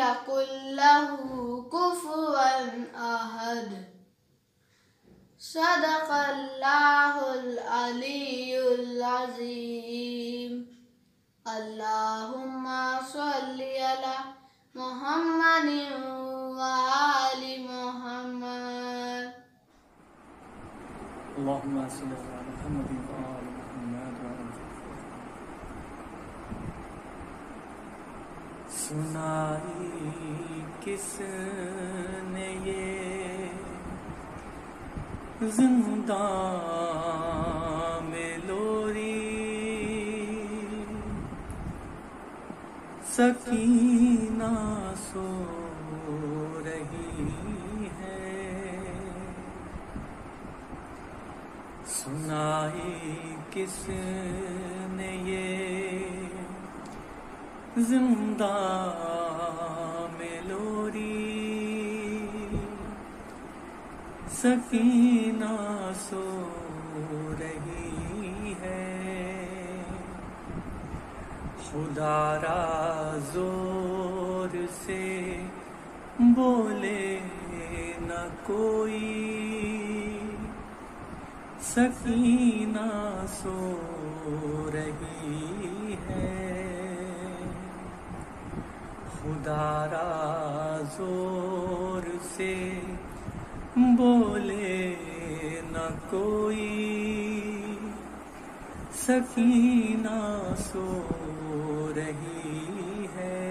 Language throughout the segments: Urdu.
يكن له كفوا أحد. صدق الله العلي العظيم. اللهم صل على محمد وآل محمد. اللهم صل على محمد وآل محمد. سنائی کس نے یہ زنداں میں لوری، سکینہ سو رہی ہے. سنائی کس نے یہ زنداں میں لوری، سکینہ سو رہی ہے. خدا را زور سے بولے نہ کوئی، سکینہ سو رہی ہے. خدا را زور سے بولے نہ کوئی، سکینہ سو رہی ہے.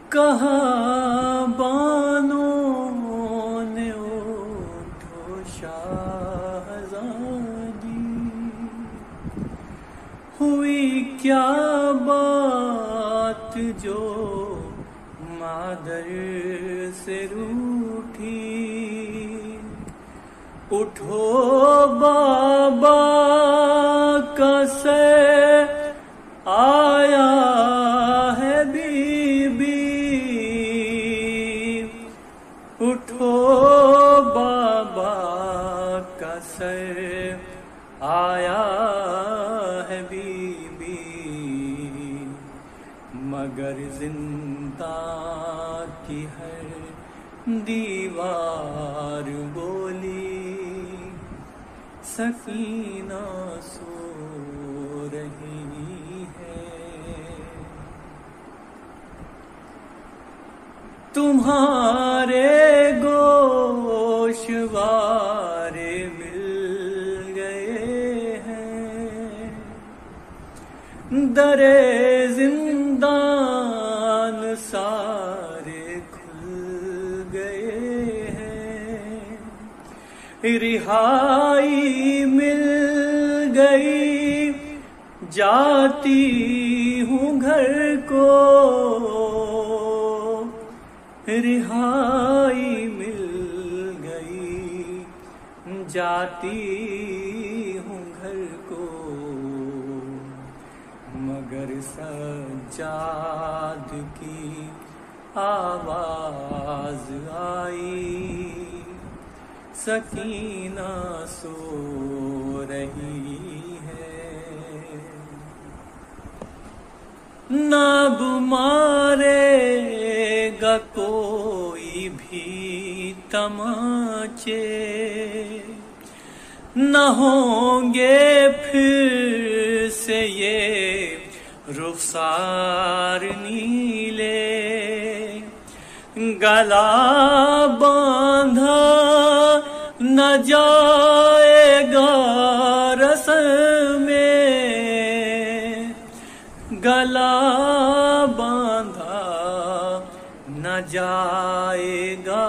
کہاں بانوں نے اٹھو شاہزادی، ہوئی کیا بات جو مادر سے روٹھی. اٹھو بابا کا سر آیا ہے بی بی، اٹھو بابا کا سر آیا ہے بی بی. مگر زندہ کی ہر دیوار بولی، سکینہ سو رہی ہے. تمہارے گوشوارے مل گئے ہیں، درے زندان سارے کھل گئے ہیں. رہائی مل گئی، جاتی ہوں گھر کو. رہائی مل گئی، جاتی ہوں گھر کو. مگر سجاد کی آواز آئی، سکینہ سو رہی ہے. ناب مارے گا کوئی بھی تماچے، نہ ہوں گے پھر سے یہ رخسار نیلے. گلا باندھا نہ جائے گا رسم میں، گلا باندھا نہ جائے گا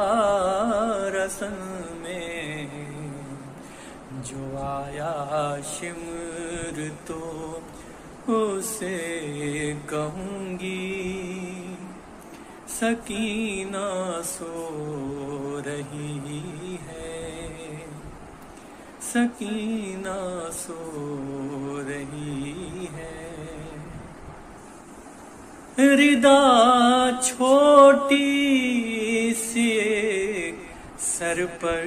رسم میں. جو آیا شمر تو اسے کہوں گی، سکینہ سو رہی ہے. سکینہ سو رہی ہے. ردا چھوٹی سی سر پر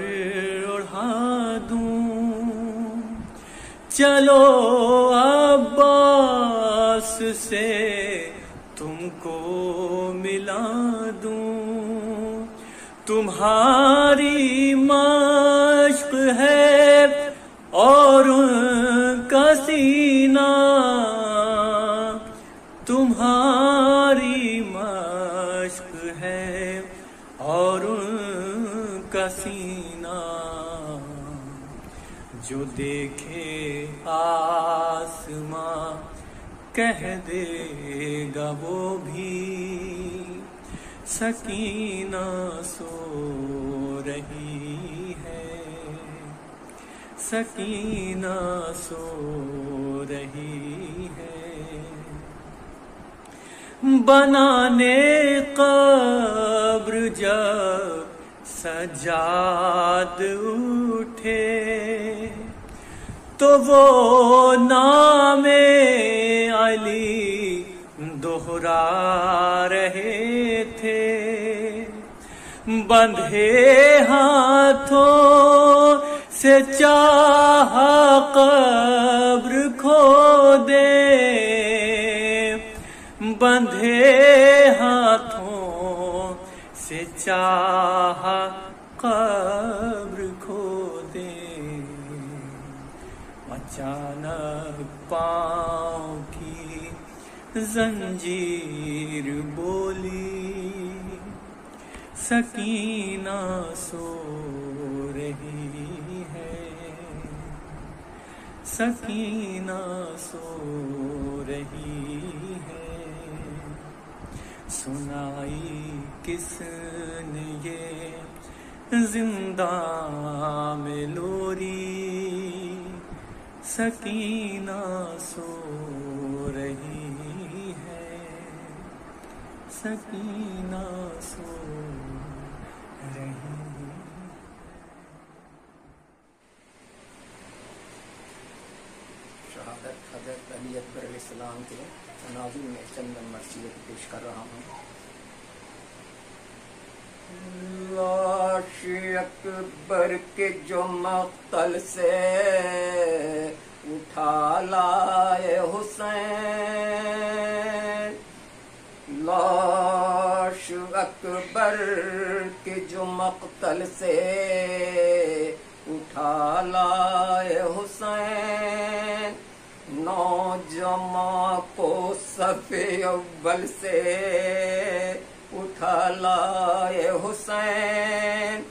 اڑھا دوں، چلو عباس سے کو ملا دوں. تمہاری مشق ہے اور ان کا سینہ، تمہاری مشق ہے اور ان کا سینہ. جو دیکھے آسماں کہہ دے گا وہ بھی، سکینہ سو رہی ہے، سکینہ سو رہی ہے. بنانے قبر جب سجاد اٹھے تو وہ نام علی دہرا رہے تھے. بندھے ہاتھوں سے چاہا قبر کھو دے، بندھے ہاتھوں سے چاہا قبر کھو دے. اچانک پاؤں کی زنجیر بولی، سکینہ سو رہی ہے، سکینہ سو رہی ہے. سنائی کس نے یہ زنداں میں لوری، سکینہ سو رہی ہے، سکینہ سو رہی ہے. شہادت حضرت علی اکبر علیہ السلام کے تناظر میں چند مرثیت پیش کر رہا ہوں. لاش اکبر کے جو مقتل سے اٹھا لائے حسین، لاش اکبر کے جو مقتل سے اٹھا لائے حسین، نوجواں کو صف اول سے اٹھا لائے حسین،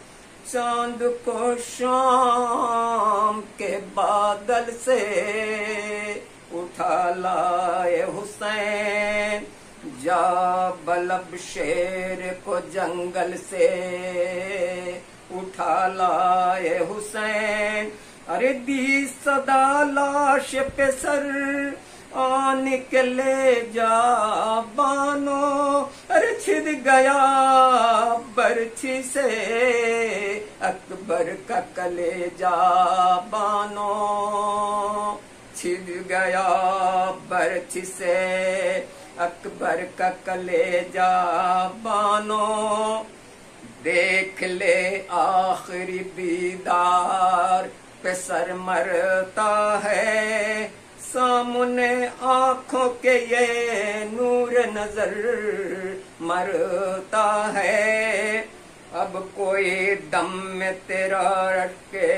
چاند کو شام کے بادل سے اٹھا لائے حسین، جا بلب شیر کو جنگل سے اٹھا لائے حسین. ارے دی صدا لاش پہ سر آن کے لے جا بانو، ارے چھد گیا برچھی سے اکبر کا کلیجہ بانو، چھد گیا برچھی سے اکبر کا کلیجہ بانو. دیکھ لے آخری دیدار پہ سر مرتا ہے، سامنے آنکھوں کے یہ نور نظر مرتا ہے. اب کوئی دم میں تیرا رٹ کے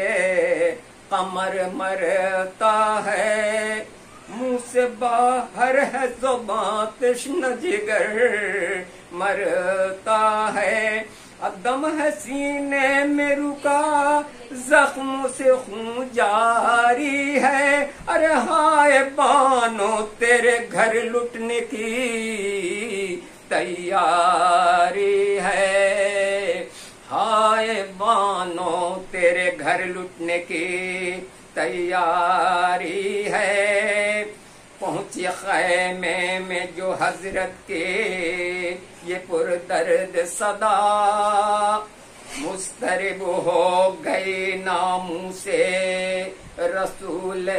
قمر مرتا ہے، منہ سے باہر ہے زباں تشنہ جگر مرتا ہے. دم ہے سینے میں رکا زخموں سے خون جاری ہے، ارے ہائے بانو تیرے گھر لٹنے کی تیاری ہے، ہائے بانو تیرے گھر لٹنے کی تیاری ہے. پہنچی خیمے میں جو حضرت کے یہ پردرد صدا، مضطرب ہو گئی ناموں سے رسول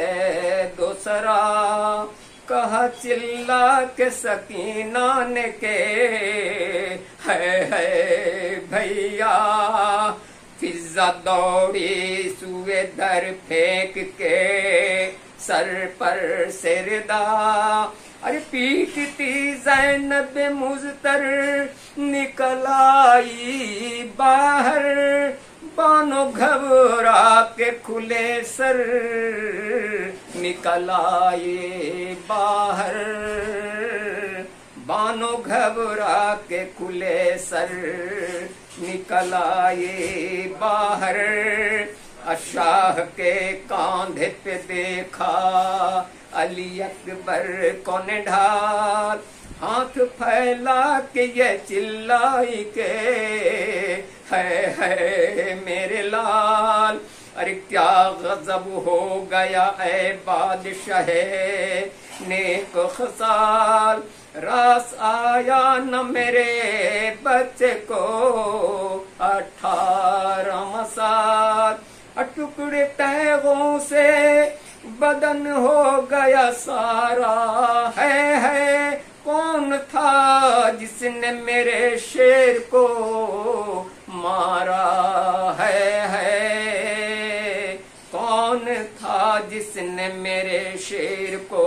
دوسرا. کہا چلا کے سکینہ نے کے ہے بھیا، فضا دوڑی سوئے در پھینک کے سر پر سردا ارے پیٹتی زینب مزتر نکل آئی باہر بانو گھبرا کے کھلے سر نکل آئے باہر بانو گھبرا کے کھلے سر نکل آئے باہر شاہ کے کاندھے پہ دیکھا علی اکبر کو نڈھال ہاتھ پھیلا کے یہ چلائی کے ہے میرے لال ارے کیا غضب ہو گیا اے بادشاہ نیک خصال راس آیا نہ میرے بچے کو 18 سال ٹکڑے تیغوں سے بدن ہو گیا سارا ہے کون تھا جس نے میرے شیر کو مارا ہے کون تھا جس نے میرے شیر کو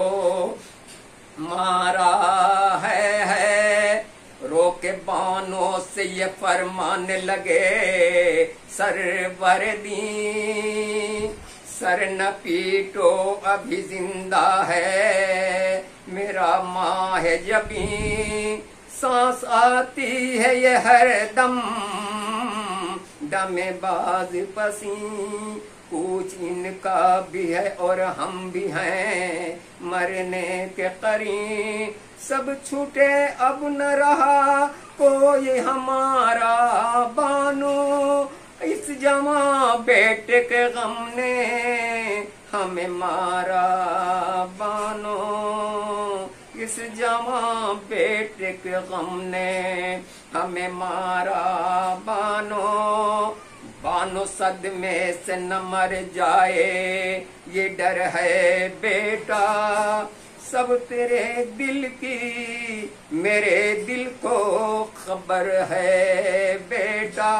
مارا ہے رو کے بانوں سے یہ فرمانے لگے سرور دین سر نہ پیٹو ابھی زندہ ہے میرا ماہ جبیں سانس آتی ہے یہ ہر دم دم باز پسیں کچھ ان کا بھی ہے اور ہم بھی ہیں مرنے کے قریب سب چھوٹے اب نہ رہا کوئی ہمارا بانو اس جوان بیٹے کے غم نے ہمیں مارا بانو اس جوان بیٹے کے غم نے ہمیں مارا بانو بانو صدمے سے نہ مر جائے یہ ڈر ہے بیٹا سب تیرے دل کی میرے دل کو خبر ہے بیٹا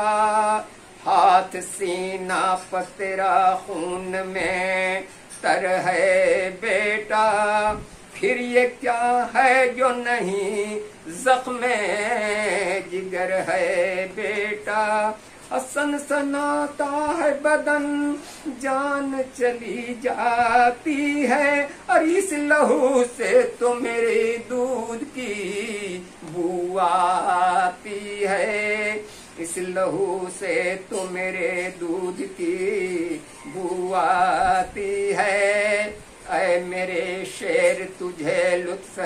ہاتھ سینہ پر تیرا خون میں تر ہے بیٹا پھر یہ کیا ہے جو نہیں زخم جگر ہے بیٹا حسن سناتا ہے بدن جان چلی جاتی ہے اور اس لہو سے تو میرے دودھ کی بو آتی ہے اس لہو سے تو میرے دودھ کی بو آتی ہے اے میرے شیر تجھے لطف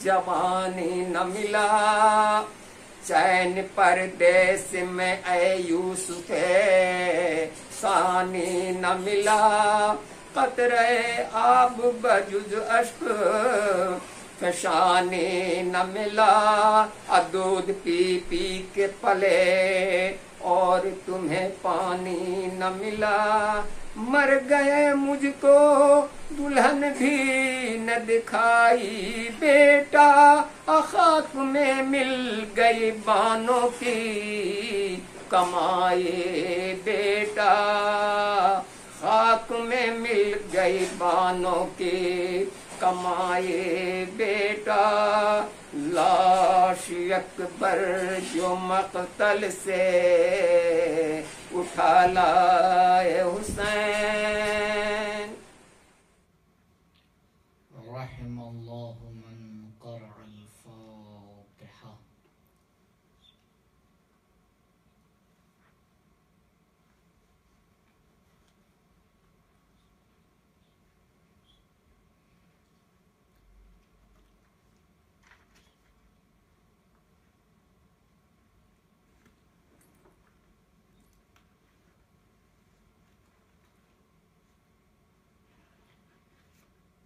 جوانی نہ ملا چین پردیس میں اے یوسف ثانی نہ ملا قطرے آب بجز اشک فشانی نہ ملا دودھ پی پی کے پلے اور تمہیں پانی نہ ملا مر گئے مجھ کو دلہن بھی نہ دکھائی بیٹا خاک میں مل گئی بانوں کی کمائی بیٹا خاک میں مل گئی بانوں کی کمائی بیٹا لاش اکبر جو مقتل سے اٹھا لائے حسین رحم اللہ من قرأ الفاتحہ.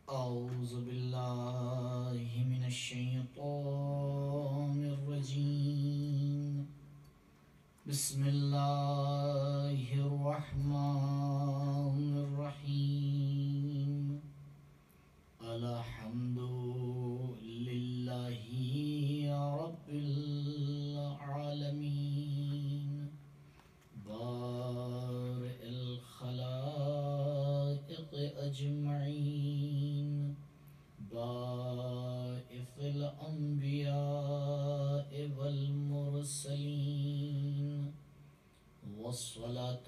اعوذ باللہ من الشیطان الرجیم بسم اللہ الرحمن الرحیم الحمد للہ رب العالمین بارئ الخلائق أجمعين باعث الأنبياء والمرسلين والصلاة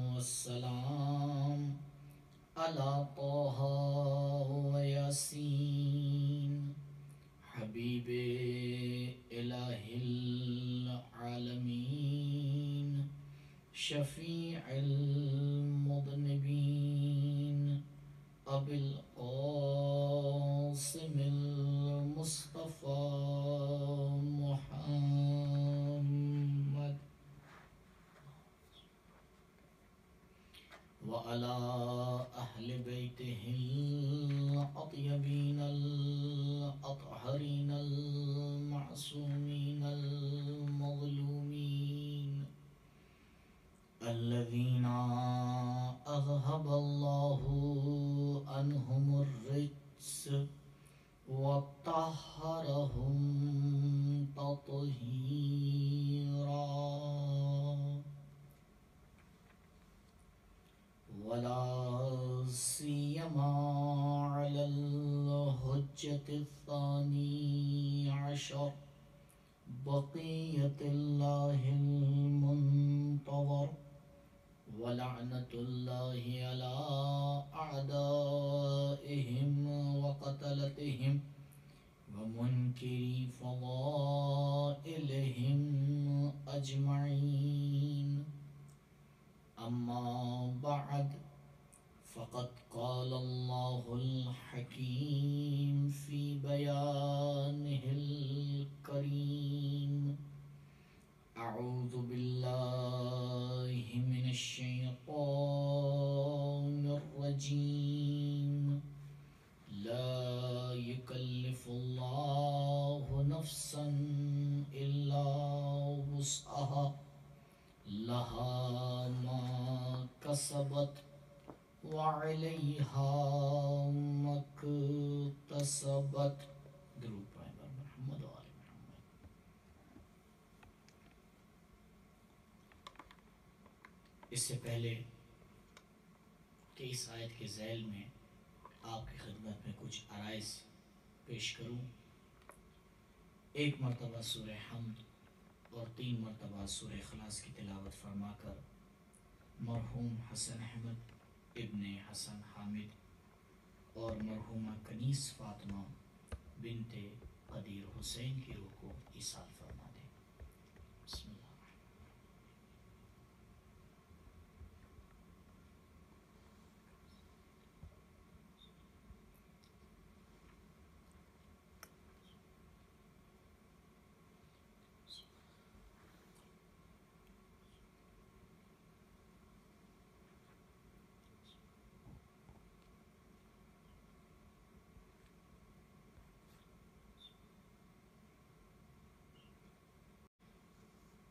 والسلام على طه وياسين حبيب إله العالمين شفيع المذنبين أبي القاسم المصطفى محمد وعلى أهل بيته الأطيبين الأطهرين المعصومين المظلومين الذين أذهب الله عنهم الرجس وطهرهم تطهيرا ولا سيما على الحجة الثاني عشر بقية الله المنتظر ولعنة الله على أعدائهم وقتلتهم ومنكري فضائلهم أجمعين أما بعد فقد قال الله الحكيم في بيانه الكريم أعوذ بالله من الشيطان الرجيم لا يكلف الله نفسا إلا وسعها لها ما كسبت وعليها ما اكتسبت. درود پائیں بر محمد و آل محمد. اس سے پہلے کہ اس آیت کے ذیل میں آپ کی خدمت میں کچھ عرائض پیش کروں، ایک مرتبہ سورہ حمد اور 3 مرتبہ سورہ اخلاص کی تلاوت فرما کر مرحوم حسن احمد ابن حسن حامد اور مرحومہ کنیز فاطمہ بنت قدیر حسین کی روح کو ایصال فرما دیں. بسم اللہ.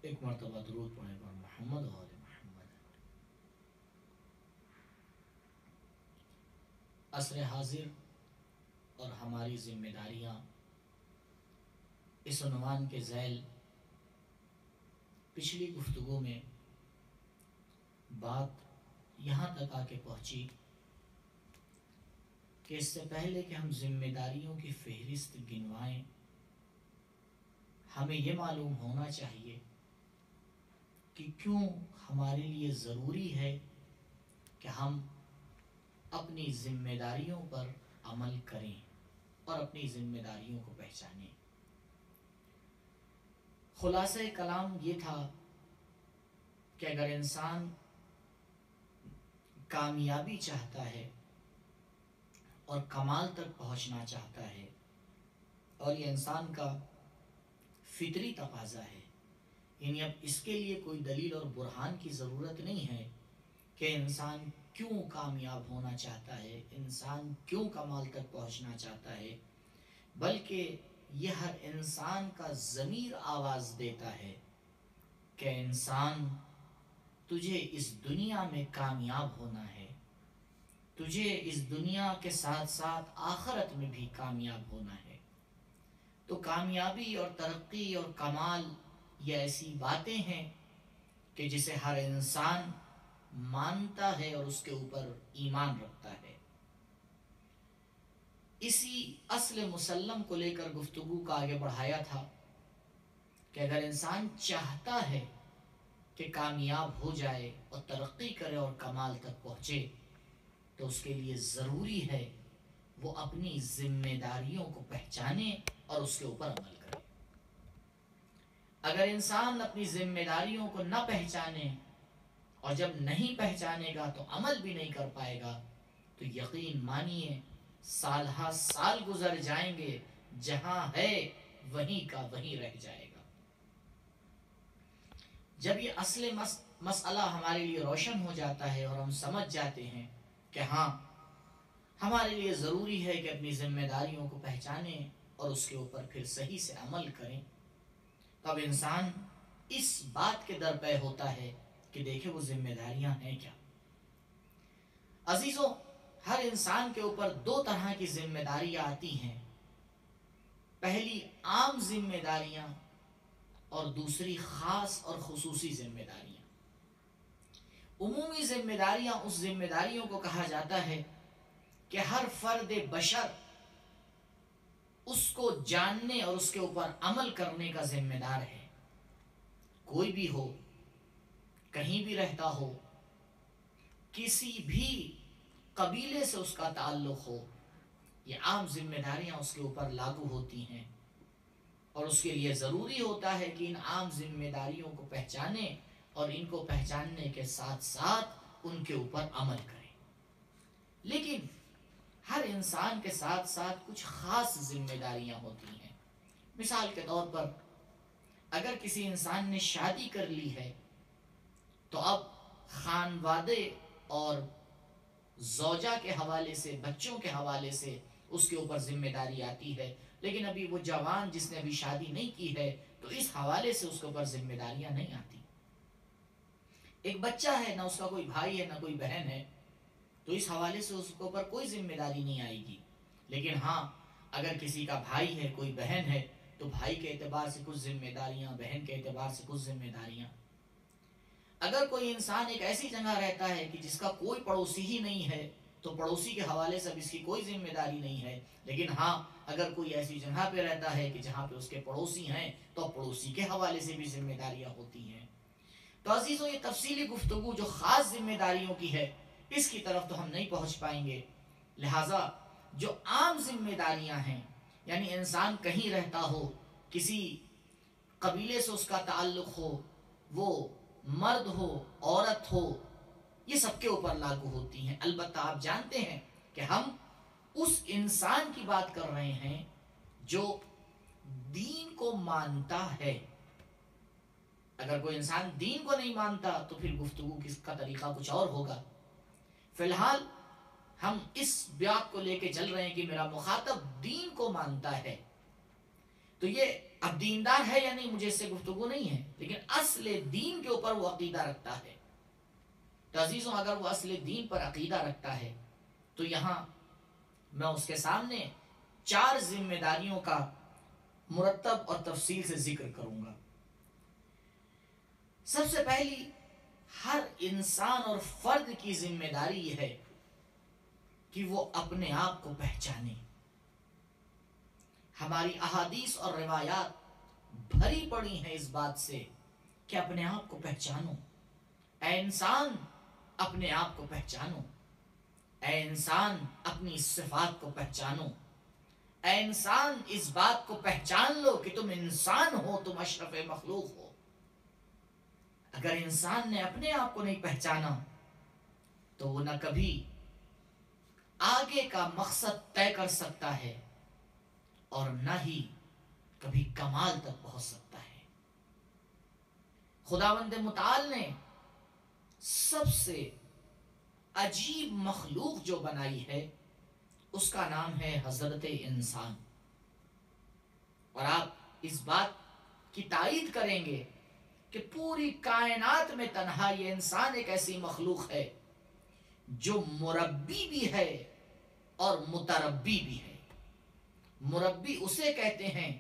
ایک مرتبہ درود پڑھیں پر محمد و آل محمد. عصر حاضر اور ہماری ذمہ داریاں اس عنوان کے ذیل پچھلی گفتگو میں بات یہاں تک آ کے پہنچی کہ اس سے پہلے کہ ہم ذمہ داریوں کی فہرست گنوائیں ہمیں یہ معلوم ہونا چاہیے کہ کیوں ہمارے لیے ضروری ہے کہ ہم اپنی ذمہ داریوں پر عمل کریں اور اپنی ذمہ داریوں کو پہچانیں. خلاصہ کلام یہ تھا کہ اگر انسان کامیابی چاہتا ہے اور کمال تک پہنچنا چاہتا ہے، اور یہ انسان کا فطری تقاضا ہے، یعنی اب اس کے لیے کوئی دلیل اور برہان کی ضرورت نہیں ہے کہ انسان کیوں کامیاب ہونا چاہتا ہے، انسان کیوں کمال تک پہنچنا چاہتا ہے، بلکہ یہ ہر انسان کا ضمیر آواز دیتا ہے کہ انسان تجھے اس دنیا میں کامیاب ہونا ہے، تجھے اس دنیا کے ساتھ ساتھ آخرت میں بھی کامیاب ہونا ہے. تو کامیابی اور ترقی اور کمال یہ ایسی باتیں ہیں کہ جسے ہر انسان مانتا ہے اور اس کے اوپر ایمان رکھتا ہے۔ اسی اصل مسلم کو لے کر گفتگو کا آگے بڑھایا تھا کہ اگر انسان چاہتا ہے کہ کامیاب ہو جائے اور ترقی کرے اور کمال تک پہنچے تو اس کے لیے ضروری ہے وہ اپنی ذمہ داریوں کو پہچانے اور اس کے اوپر عمل کرے۔ اگر انسان اپنی ذمہ داریوں کو نہ پہچانے اور جب نہیں پہچانے گا تو عمل بھی نہیں کر پائے گا تو یقین مانیے سال ہا سال گزر جائیں گے، جہاں ہے وہیں کا وہیں رہ جائے گا۔ جب یہ اصل مسئلہ ہمارے لیے روشن ہو جاتا ہے اور ہم سمجھ جاتے ہیں کہ ہاں ہمارے لیے ضروری ہے کہ اپنی ذمہ داریوں کو پہچانیں اور اس کے اوپر پھر صحیح سے عمل کریں، تب انسان اس بات کے درپے ہوتا ہے کہ دیکھیں وہ ذمہ داریاں ہیں کیا۔ عزیزوں، ہر انسان کے اوپر دو طرح کی ذمہ داریاں آتی ہیں، پہلی عام ذمہ داریاں اور دوسری خاص اور خصوصی ذمہ داریاں۔ عمومی ذمہ داریاں اس ذمہ داریوں کو کہا جاتا ہے کہ ہر فرد بشر اس کو جاننے اور اس کے اوپر عمل کرنے کا ذمہ دار ہے، کوئی بھی ہو، کہیں بھی رہتا ہو، کسی بھی قبیلے سے اس کا تعلق ہو، یہ عام ذمہ داریاں اس کے اوپر لاگو ہوتی ہیں اور اس کے لیے ضروری ہوتا ہے کہ ان عام ذمہ داریوں کو پہچانے اور ان کو پہچاننے کے ساتھ ساتھ ان کے اوپر عمل کرے۔ لیکن ہر انسان کے ساتھ ساتھ کچھ خاص ذمہ داریاں ہوتی ہیں۔ مثال کے طور پر اگر کسی انسان نے شادی کر لی ہے تو اب خانوادے اور زوجہ کے حوالے سے، بچوں کے حوالے سے اس کے اوپر ذمہ داری آتی ہے، لیکن ابھی وہ جوان جس نے ابھی شادی نہیں کی ہے تو اس حوالے سے اس کے اوپر ذمہ داریاں نہیں آتی۔ ایک بچہ ہے، نہ اس کا کوئی بھائی ہے نہ کوئی بہن ہے، تو اس حوالے سے اس کے اوپر کوئی ذمہ داری نہیں آئے گی۔ لیکن ہاں اگر کسی کا بھائی ہے، کوئی بہن ہے، تو بھائی کے اعتبار سے کچھ ذمہ داریاں، بہن کے اعتبار سے کچھ ذمہ داریاں۔ اگر کوئی انسان ایک ایسی جگہ رہتا ہے کہ جس کا کوئی پڑوسی ہی نہیں ہے تو پڑوسی کے حوالے سے اب اس کی کوئی ذمہ داری نہیں ہے، لیکن ہاں اگر کوئی ایسی جگہ پہ رہتا ہے کہ جہاں پہ اس کے پڑوسی ہیں تو پڑوسی کے حوالے سے بھی ذمہ داریاں ہوتی ہیں۔ تو عزیزوں، یہ تفصیلی گفتگو جو خاص ذمہ داریوں کی ہے اس کی طرف تو ہم نہیں پہنچ پائیں گے، لہٰذا جو عام ذمہ داریاں ہیں، یعنی انسان کہیں رہتا ہو، کسی قبیلے سے اس کا تعلق ہو، وہ مرد ہو عورت ہو، یہ سب کے اوپر لاگو ہوتی ہیں۔ البتہ آپ جانتے ہیں کہ ہم اس انسان کی بات کر رہے ہیں جو دین کو مانتا ہے۔ اگر کوئی انسان دین کو نہیں مانتا تو پھر گفتگو کا طریقہ کچھ اور ہوگا۔ فی الحال ہم اس بات کو لے کے چل رہے ہیں کہ میرا مخاطب دین کو مانتا ہے، تو یہ اب دیندار ہے یا نہیں مجھے اس سے گفتگو نہیں ہے، لیکن اصل دین کے اوپر وہ عقیدہ رکھتا ہے۔ تو عزیزوں، اگر وہ اصل دین پر عقیدہ رکھتا ہے تو یہاں میں اس کے سامنے 4 ذمہ داریوں کا مرتب اور تفصیل سے ذکر کروں گا۔ سب سے پہلی، ہر انسان اور فرد کی ذمہ داری یہ ہے کہ وہ اپنے آپ کو پہچانے۔ ہماری احادیث اور روایات بھری پڑی ہیں اس بات سے کہ اپنے آپ کو پہچانو۔ اے انسان، اپنے آپ کو پہچانو۔ اے انسان، اپنی صفات کو پہچانو۔ اے انسان، اس بات کو پہچان لو کہ تم انسان ہو، تم اشرف مخلوق ہو۔ اگر انسان نے اپنے آپ کو نہیں پہچانا تو وہ نہ کبھی آگے کا مقصد طے کر سکتا ہے اور نہ ہی کبھی کمال تک پہنچ سکتا ہے۔ خداوند متعال نے سب سے عجیب مخلوق جو بنائی ہے اس کا نام ہے حضرت انسان، اور آپ اس بات کی تائید کریں گے کہ پوری کائنات میں تنہا یہ انسان ایک ایسی مخلوق ہے جو مربی بھی ہے اور متربی بھی ہے۔ مربی اسے کہتے ہیں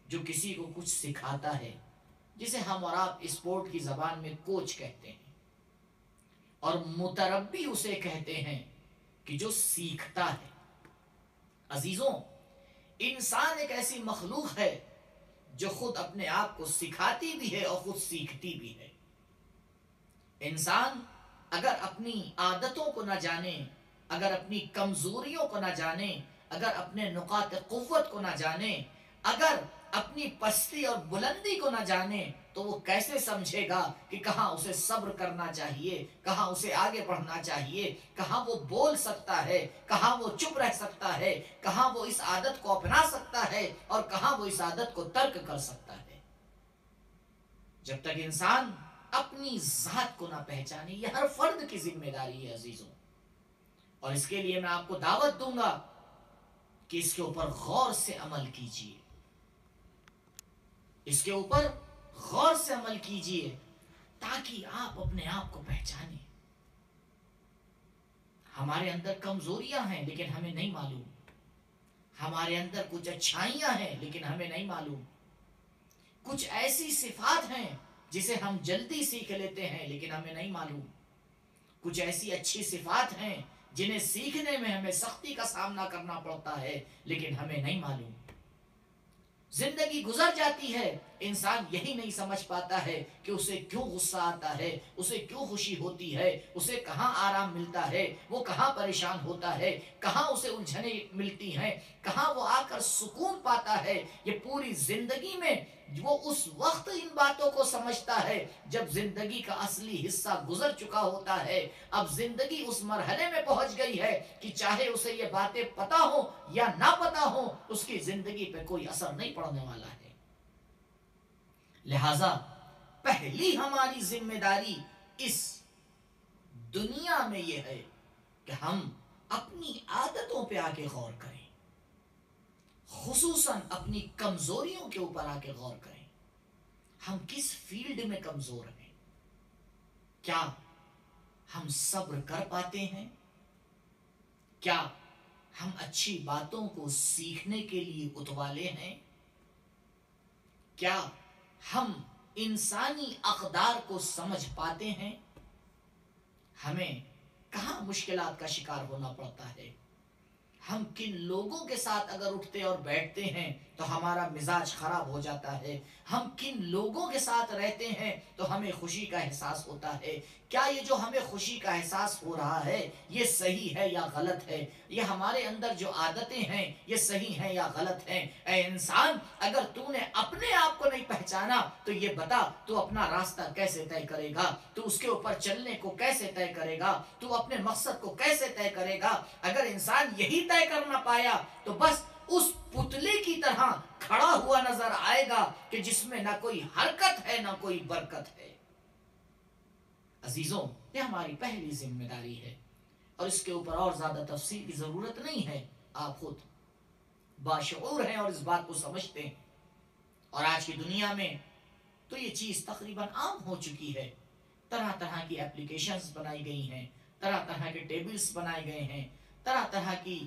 جو کسی کو کچھ سکھاتا ہے، جسے ہم اور آپ اسپورٹ کی زبان میں کوچ کہتے ہیں۔ اور متربی اسے کہتے ہیں کہ جو سیکھتا ہے۔ عزیزوں، انسان ایک ایسی مخلوق ہے جو خود اپنے آپ کو سکھاتی بھی ہے اور خود سیکھتی بھی ہے۔ انسان اگر اپنی عادتوں کو نہ جانے، اگر اپنی کمزوریوں کو نہ جانے، اگر اپنے نقاط قوت کو نہ جانے، اگر اپنی پستی اور بلندی کو نہ جانے، تو وہ کیسے سمجھے گا کہ کہاں اسے صبر کرنا چاہیے، کہاں اسے آگے بڑھنا چاہیے، کہاں وہ بول سکتا ہے، کہاں وہ چپ رہ سکتا ہے، کہاں وہ اس عادت کو اپنا سکتا ہے اور کہاں وہ اس عادت کو ترک کر سکتا ہے۔ جب تک انسان اپنی ذات کو نہ پہچانے، یہ ہر فرد کی ذمہ داری ہے عزیزوں، اور اس کے لیے میں آپ کو دعوت دوں گا کہ اس کے اوپر غور سے عمل کیجیے، اس کے اوپر غور سے عمل کیجیے تاکہ آپ اپنے آپ کو پہچانیں۔ ہمارے اندر کمزوریاں ہیں لیکن ہمیں نہیں معلوم، ہمارے اندر کچھ اچھائیاں ہیں لیکن ہمیں نہیں معلوم، کچھ ایسی صفات ہیں جسے ہم جلدی سیکھ لیتے ہیں لیکن ہمیں نہیں معلوم، کچھ ایسی اچھی صفات ہیں جنہیں سیکھنے میں ہمیں سختی کا سامنا کرنا پڑتا ہے لیکن ہمیں نہیں معلوم۔ زندگی گزر جاتی ہے، انسان یہی نہیں سمجھ پاتا ہے کہ اسے کیوں غصہ آتا ہے، اسے کیوں خوشی ہوتی ہے، اسے کہاں آرام ملتا ہے، وہ کہاں پریشان ہوتا ہے، کہاں اسے الجھنیں ملتی ہیں، کہاں وہ آ کر سکون پاتا ہے۔ یہ پوری زندگی میں وہ اس وقت ان باتوں کو سمجھتا ہے جب زندگی کا اصلی حصہ گزر چکا ہوتا ہے۔ اب زندگی اس مرحلے میں پہنچ گئی ہے کہ چاہے اسے یہ باتیں پتہ ہوں یا نہ پتہ ہوں، اس کی زندگی پہ کوئی اثر نہیں پڑنے والا ہے۔ لہذا پہلی ہماری ذمہ داری اس دنیا میں یہ ہے کہ ہم اپنی عادتوں پہ آ کے غور کریں، خصوصاً اپنی کمزوریوں کے اوپر آ کے غور کریں۔ ہم کس فیلڈ میں کمزور ہیں؟ کیا ہم صبر کر پاتے ہیں؟ کیا ہم اچھی باتوں کو سیکھنے کے لیے اتوالے ہیں؟ کیا ہم انسانی اقدار کو سمجھ پاتے ہیں؟ ہمیں کہاں مشکلات کا شکار ہونا پڑتا ہے؟ ہم کن لوگوں کے ساتھ اگر اٹھتے اور بیٹھتے ہیں تو ہمارا مزاج خراب ہو جاتا ہے؟ ہم کن لوگوں کے ساتھ رہتے ہیں تو ہمیں خوشی کا احساس ہوتا ہے؟ کیا یہ جو ہمیں خوشی کا احساس ہو رہا ہے یہ صحیح ہے یا غلط ہے؟ یہ ہمارے اندر جو عادتیں ہیں یہ صحیح ہیں یا غلط ہیں؟ اے انسان، اگر تو نے اپنے آپ کو نہیں پہچانا تو یہ بتا تو اپنا راستہ کیسے طے کرے گا؟ تو اس کے اوپر چلنے کو کیسے طے کرے گا؟ تو اپنے مقصد کو کیسے طے کرے گا؟ اگر انسان یہی طے کر نہ پایا تو بس اس پتلے کی طرح کھڑا ہوا نظر آئے گا کہ جس میں نہ کوئی حرکت ہے نہ کوئی برکت ہے۔ عزیزوں، یہ ہماری پہلی ذمہ داری ہے اور اس کے اوپر اور زیادہ تفصیل کی ضرورت نہیں ہے، آپ خود باشعور ہیں اور اس بات کو سمجھتے ہیں۔ اور آج کی دنیا میں تو یہ چیز تقریباً عام ہو چکی ہے، طرح طرح کی اپلیکیشنز بنائی گئی ہیں، طرح طرح کے ٹیبلز بنائے گئے ہیں، طرح طرح کی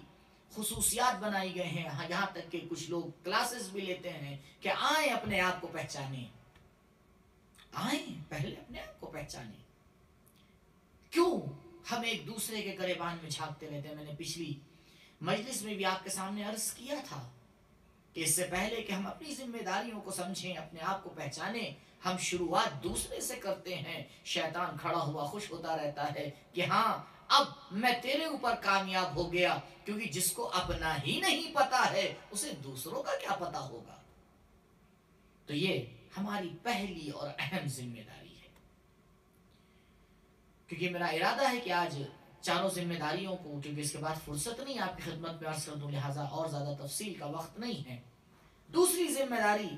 خصوصیات بنائی گئے ہیں، یہاں تک کہ کچھ لوگ کلاسز بھی لیتے ہیں کہ آئیں اپنے آپ کو پہچانیں، آئیں پہلے اپنے آپ کو پہچانیں۔ کیوں ہم ایک دوسرے کے گریبان میں جھانکتے رہتے ہیں؟ میں نے پچھلی مجلس میں بھی آپ کے سامنے عرض کیا تھا کہ اس سے پہلے کہ ہم اپنی ذمہ داریوں کو سمجھیں، اپنے آپ کو پہچانیں، ہم شروعات دوسرے سے کرتے ہیں۔ شیطان کھڑا ہوا خوش ہوتا رہتا ہے کہ ہاں اب میں تیرے اوپر کامیاب ہو گیا، کیونکہ جس کو اپنا ہی نہیں پتا ہے اسے دوسروں کا کیا پتا ہوگا۔ تو یہ ہماری پہلی اور اہم ذمہ داری ہے، کیونکہ میرا ارادہ ہے کہ آج چاروں ذمہ داریوں کو، کیونکہ اس کے بعد فرصت نہیں آپ کی خدمت میں عرض کر دوں، لہٰذا اور زیادہ تفصیل کا وقت نہیں ہے۔ دوسری ذمہ داری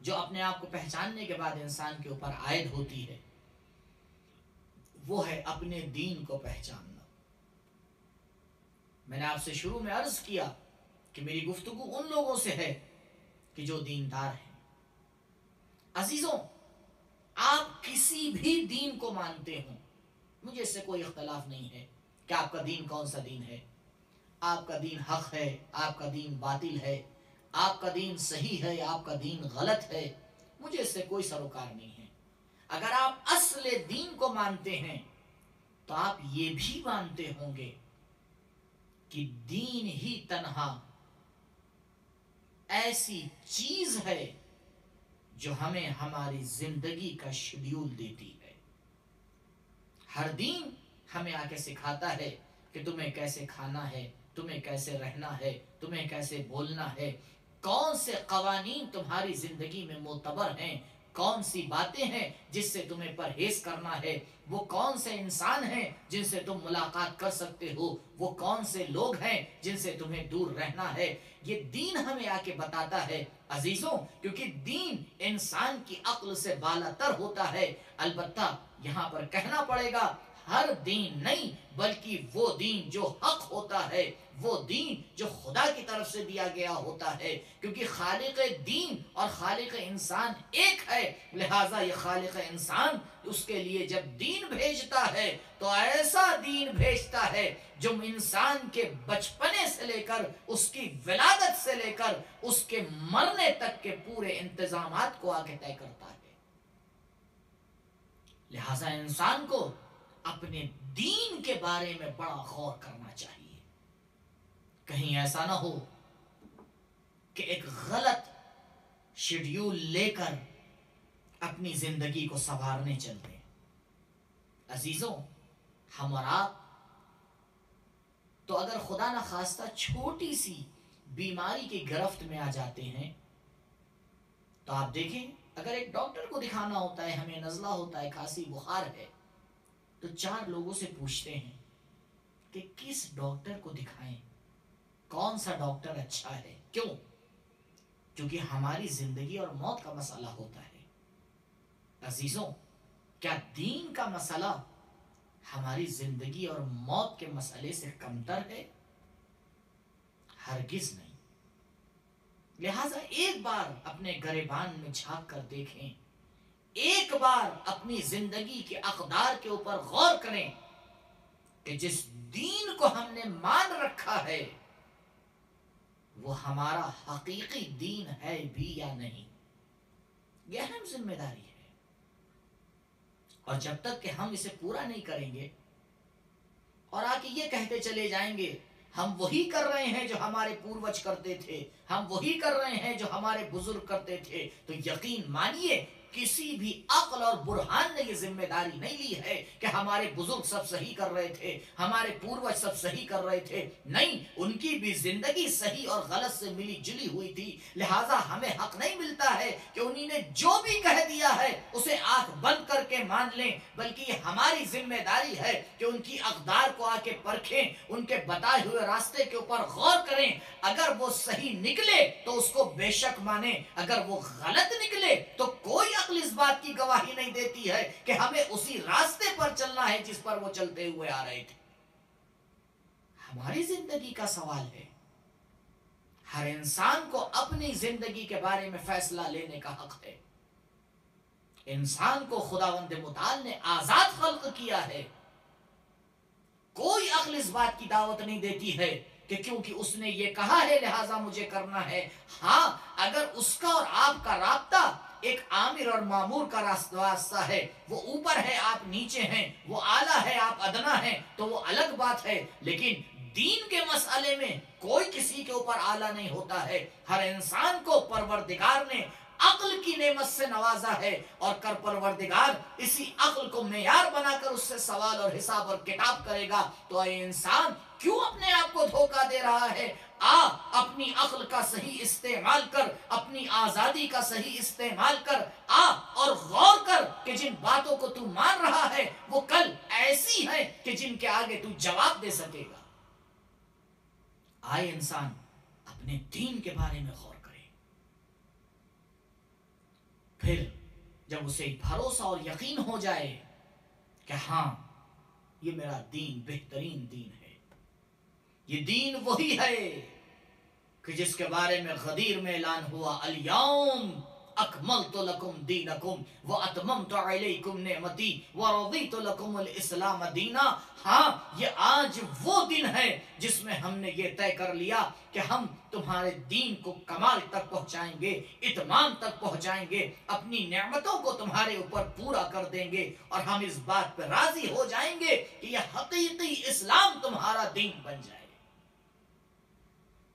جو اپنے آپ کو پہچاننے کے بعد انسان کے اوپر عائد ہوتی ہے وہ ہے اپنے دین کو پہچاننا۔ میں نے آپ سے شروع میں عرض کیا کہ میری گفتگو ان لوگوں سے ہے کہ جو دیندار ہیں۔ عزیزوں، آپ کسی بھی دین کو مانتے ہوں، مجھے اس سے کوئی اختلاف نہیں ہے کہ آپ کا دین کون سا دین ہے، آپ کا دین حق ہے، آپ کا دین باطل ہے، آپ کا دین صحیح ہے، آپ کا دین غلط ہے، مجھے اس سے کوئی سروکار نہیں ہے۔ اگر آپ اصل دین کو مانتے ہیں تو آپ یہ بھی مانتے ہوں گے کہ دین ہی تنہا ایسی چیز ہے جو ہمیں ہماری زندگی کا شیڈیول دیتی ہے۔ ہر دین ہمیں آ کے سکھاتا ہے کہ تمہیں کیسے کھانا ہے، تمہیں کیسے رہنا ہے، تمہیں کیسے بولنا ہے، کون سے قوانین تمہاری زندگی میں معتبر ہیں، کون سی باتیں ہیں جس سے تمہیں پرہیز کرنا ہے، وہ کون سے انسان ہیں جن سے تم ملاقات کر سکتے ہو، وہ کون سے لوگ ہیں جن سے تمہیں دور رہنا ہے۔ یہ دین ہمیں آ کے بتاتا ہے عزیزوں، کیونکہ دین انسان کی عقل سے بالا تر ہوتا ہے۔ البتہ یہاں پر کہنا پڑے گا ہر دین نہیں، بلکہ وہ دین جو حق ہوتا ہے، وہ دین جو خدا کی طرف سے دیا گیا ہوتا ہے، کیونکہ خالق دین اور خالق انسان ایک ہے۔ لہٰذا یہ خالق انسان اس کے لیے جب دین بھیجتا ہے تو ایسا دین بھیجتا ہے جو انسان کے بچپنے سے لے کر اس کی ولادت سے لے کر اس کے مرنے تک کے پورے انتظامات کو آگے طے کرتا ہے۔ لہٰذا انسان کو اپنے دین کے بارے میں بڑا غور کرنا چاہیے، کہیں ایسا نہ ہو کہ ایک غلط شیڈیول لے کر اپنی زندگی کو سنوارنے چلتے ہیں۔ عزیزوں، ہم اور آپ تو اگر خدا نہ خواستہ چھوٹی سی بیماری کی گرفت میں آ جاتے ہیں تو آپ دیکھیں، اگر ایک ڈاکٹر کو دکھانا ہوتا ہے، ہمیں نزلہ ہوتا ہے، کھانسی بخار ہے، تو 4 لوگوں سے پوچھتے ہیں کہ کس ڈاکٹر کو دکھائیں، کون سا ڈاکٹر اچھا ہے۔ کیوں؟ کیونکہ ہماری زندگی اور موت کا مسئلہ ہوتا ہے۔ عزیزوں، کیا دین کا مسئلہ ہماری زندگی اور موت کے مسئلے سے کمتر ہے؟ ہرگز نہیں۔ لہٰذا ایک بار اپنے گریبان میں جھانک کر دیکھیں، ایک بار اپنی زندگی کے اقدار کے اوپر غور کریں کہ جس دین کو ہم نے مان رکھا ہے وہ ہمارا حقیقی دین ہے بھی یا نہیں۔ یہ اہم ذمہ داری ہے، اور جب تک کہ ہم اسے پورا نہیں کریں گے اور آ کے یہ کہتے چلے جائیں گے ہم وہی کر رہے ہیں جو ہمارے پوروج کرتے تھے، ہم وہی کر رہے ہیں جو ہمارے بزرگ کرتے تھے، تو یقین مانیے کسی بھی عقل اور برہان نے یہ ذمہ داری نہیں لی ہے کہ ہمارے بزرگ سب صحیح کر رہے تھے، ہمارے پوروج سب صحیح کر رہے تھے۔ نہیں، ان کی بھی زندگی صحیح اور غلط سے ملی جلی ہوئی تھی۔ لہٰذا ہمیں حق نہیں ملتا ہے کہ انہی نے جو بھی کہہ دیا ہے اسے آنکھ بند کر کے مان لیں، بلکہ یہ ہماری ذمہ داری ہے کہ ان کی اقدار کو آ کے پرکھیں، ان کے بتائے ہوئے راستے کے اوپر غور کریں۔ اگر وہ صحیح نکلے تو اس کو بے شک مانیں، اگر وہ غلط نکلے تو کوئی عقل اس بات کی گواہی نہیں دیتی ہے کہ ہمیں اسی راستے پر چلنا ہے جس پر وہ چلتے ہوئے آ رہے تھے۔ ہماری زندگی کا سوال ہے، ہر انسان کو اپنی زندگی کے بارے میں فیصلہ لینے کا حق ہے۔ انسان کو خداوند متعال نے آزاد خلق کیا ہے، کوئی عقل اس بات کی دعوت نہیں دیتی ہے کہ کیونکہ اس نے یہ کہا ہے لہٰذا مجھے کرنا ہے۔ ہاں، اگر اس کا اور آپ کا رابطہ ایک عامر اور مامور کا راستہ ہے، وہ اوپر ہے آپ نیچے ہیں، وہ اعلیٰ ہے آپ ادنا ہیں، تو وہ الگ بات ہے، لیکن دین کے مسئلے میں کوئی کسی کے اوپر اعلیٰ نہیں ہوتا ہے۔ ہر انسان کو پروردگار نے عقل کی نعمت سے نوازا ہے، اور کر پروردگار اسی عقل کو معیار بنا کر اس سے سوال اور حساب اور کتاب کرے گا۔ تو اے انسان، کیوں اپنے آپ کو دھوکہ دے رہا ہے؟ اپنی عقل کا صحیح استعمال کر، اپنی آزادی کا صحیح استعمال کر، اور غور کر کہ جن باتوں کو تو مان رہا ہے وہ کل ایسی ہیں کہ جن کے آگے تو جواب دے سکے گا۔ آئے انسان اپنے دین کے بارے میں غور کرے، پھر جب اسے بھروسہ اور یقین ہو جائے کہ ہاں یہ میرا دین بہترین دین ہے، یہ دین وہی ہے کہ جس کے بارے میں غدیر میں اعلان ہوا، الیوم اکملت لکم دینکم واتممت علیکم نعمتی ورضیت لکم الاسلام دینا. ہاں یہ آج وہ دن ہے جس میں ہم نے یہ طے کر لیا کہ ہم تمہارے دین کو کمال تک پہنچائیں گے، اتمام تک پہنچائیں گے، اپنی نعمتوں کو تمہارے اوپر پورا کر دیں گے، اور ہم اس بات پہ راضی ہو جائیں گے کہ یہ حقیقی اسلام تمہارا دین بن جائے.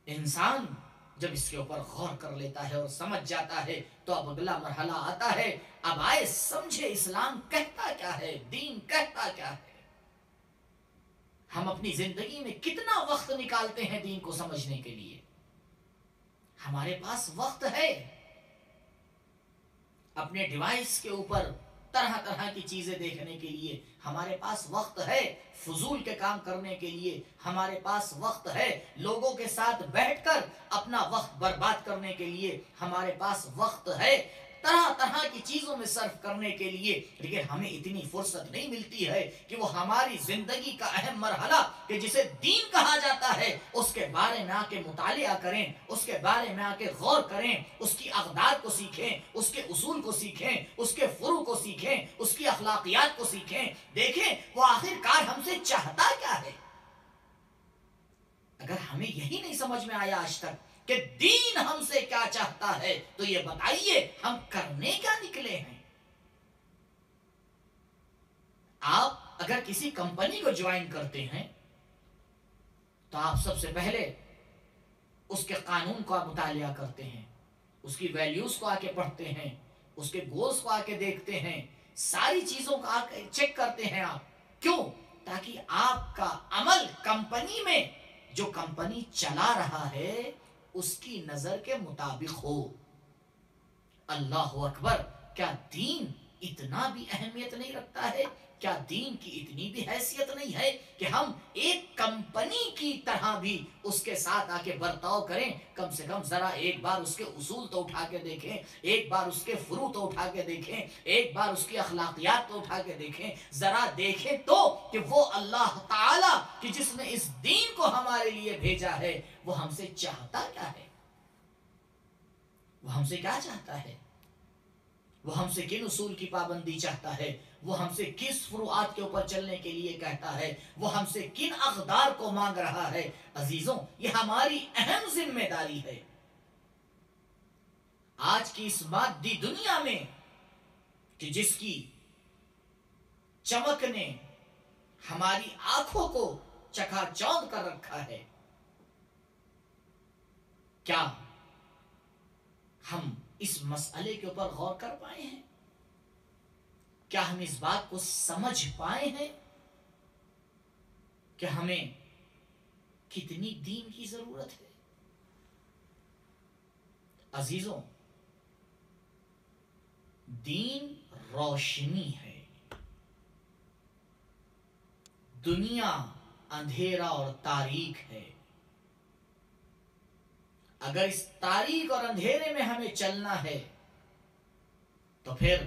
انسان جب اس کے اوپر غور کر لیتا ہے اور سمجھ جاتا ہے تو اب اگلا مرحلہ آتا ہے. اب آئے سمجھے اسلام کہتا کیا ہے، دین کہتا کیا ہے. ہم اپنی زندگی میں کتنا وقت نکالتے ہیں دین کو سمجھنے کے لیے؟ ہمارے پاس وقت ہے. اپنے ڈیوائس کے اوپر طرح طرح کی چیزیں دیکھنے کے لیے ہمارے پاس وقت ہے، فضول کے کام کرنے کے لیے ہمارے پاس وقت ہے، لوگوں کے ساتھ بیٹھ کر اپنا وقت برباد کرنے کے لیے ہمارے پاس وقت ہے، طرح طرح کی چیزوں میں صرف کرنے کے لیے. لیکن ہمیں اتنی فرصت نہیں ملتی ہے کہ وہ ہماری زندگی کا اہم مرحلہ کہ جسے دین کہا جاتا ہے اس کے بارے میں آ کے مطالعہ کریں، اس کے بارے میں آ کے غور کریں، اس کی اقدار کو سیکھیں، اس کے اصول کو سیکھیں، اس کے فروع کو سیکھیں، اس کی اخلاقیات کو سیکھیں. دیکھیں وہ آخر کار ہم سے چاہتا کیا ہے. اگر ہمیں یہی نہیں سمجھ میں آیا آج تک کہ دین ہم سے کیا چاہتا ہے تو یہ بتائیے ہم کرنے کیا نکلے ہیں. آپ اگر کسی کمپنی کو جوائن کرتے ہیں تو آپ سب سے پہلے اس کے قانون کو مطالعہ کرتے ہیں، اس کی ویلیوز کو آ کے پڑھتے ہیں، اس کے گولز کو آ کے دیکھتے ہیں، ساری چیزوں کا آ کے چیک کرتے ہیں. آپ کیوں؟ تاکہ آپ کا عمل کمپنی میں جو کمپنی چلا رہا ہے اس کی نظر کے مطابق ہو. اللہ اکبر! کیا دین اتنا بھی اہمیت نہیں رکھتا ہے؟ کیا دین کی اتنی بھی حیثیت نہیں ہے کہ ہم ایک کمپنی کی طرح بھی اس کے ساتھ آ کے برتاؤ کریں؟ کم سے کم ذرا ایک بار اس کے اصول تو اٹھا کے دیکھیں، ایک بار اس کے فروع تو اٹھا کے دیکھیں، ایک بار اس کی اخلاقیات تو اٹھا کے دیکھیں. ذرا دیکھیں تو کہ وہ اللہ تعالی کہ جس نے اس دین کو ہمارے لیے بھیجا ہے وہ ہم سے چاہتا کیا ہے. وہ ہم سے کیا چاہتا ہے؟ وہ ہم سے کن اصول کی پابندی چاہتا ہے؟ وہ ہم سے کس فروعات کے اوپر چلنے کے لیے کہتا ہے؟ وہ ہم سے کن اقدار کو مانگ رہا ہے؟ عزیزوں یہ ہماری اہم ذمہ داری ہے. آج کی اس مادی دنیا میں کہ جس کی چمک نے ہماری آنکھوں کو چکا چوند کر رکھا ہے، کیا ہم اس مسئلے کے اوپر غور کر پائے ہیں؟ کیا ہم اس بات کو سمجھ پائے ہیں کہ ہمیں کتنی دین کی ضرورت ہے؟ عزیزوں دین روشنی ہے، دنیا اندھیرا اور تاریک ہے. اگر اس تاریک اور اندھیرے میں ہمیں چلنا ہے تو پھر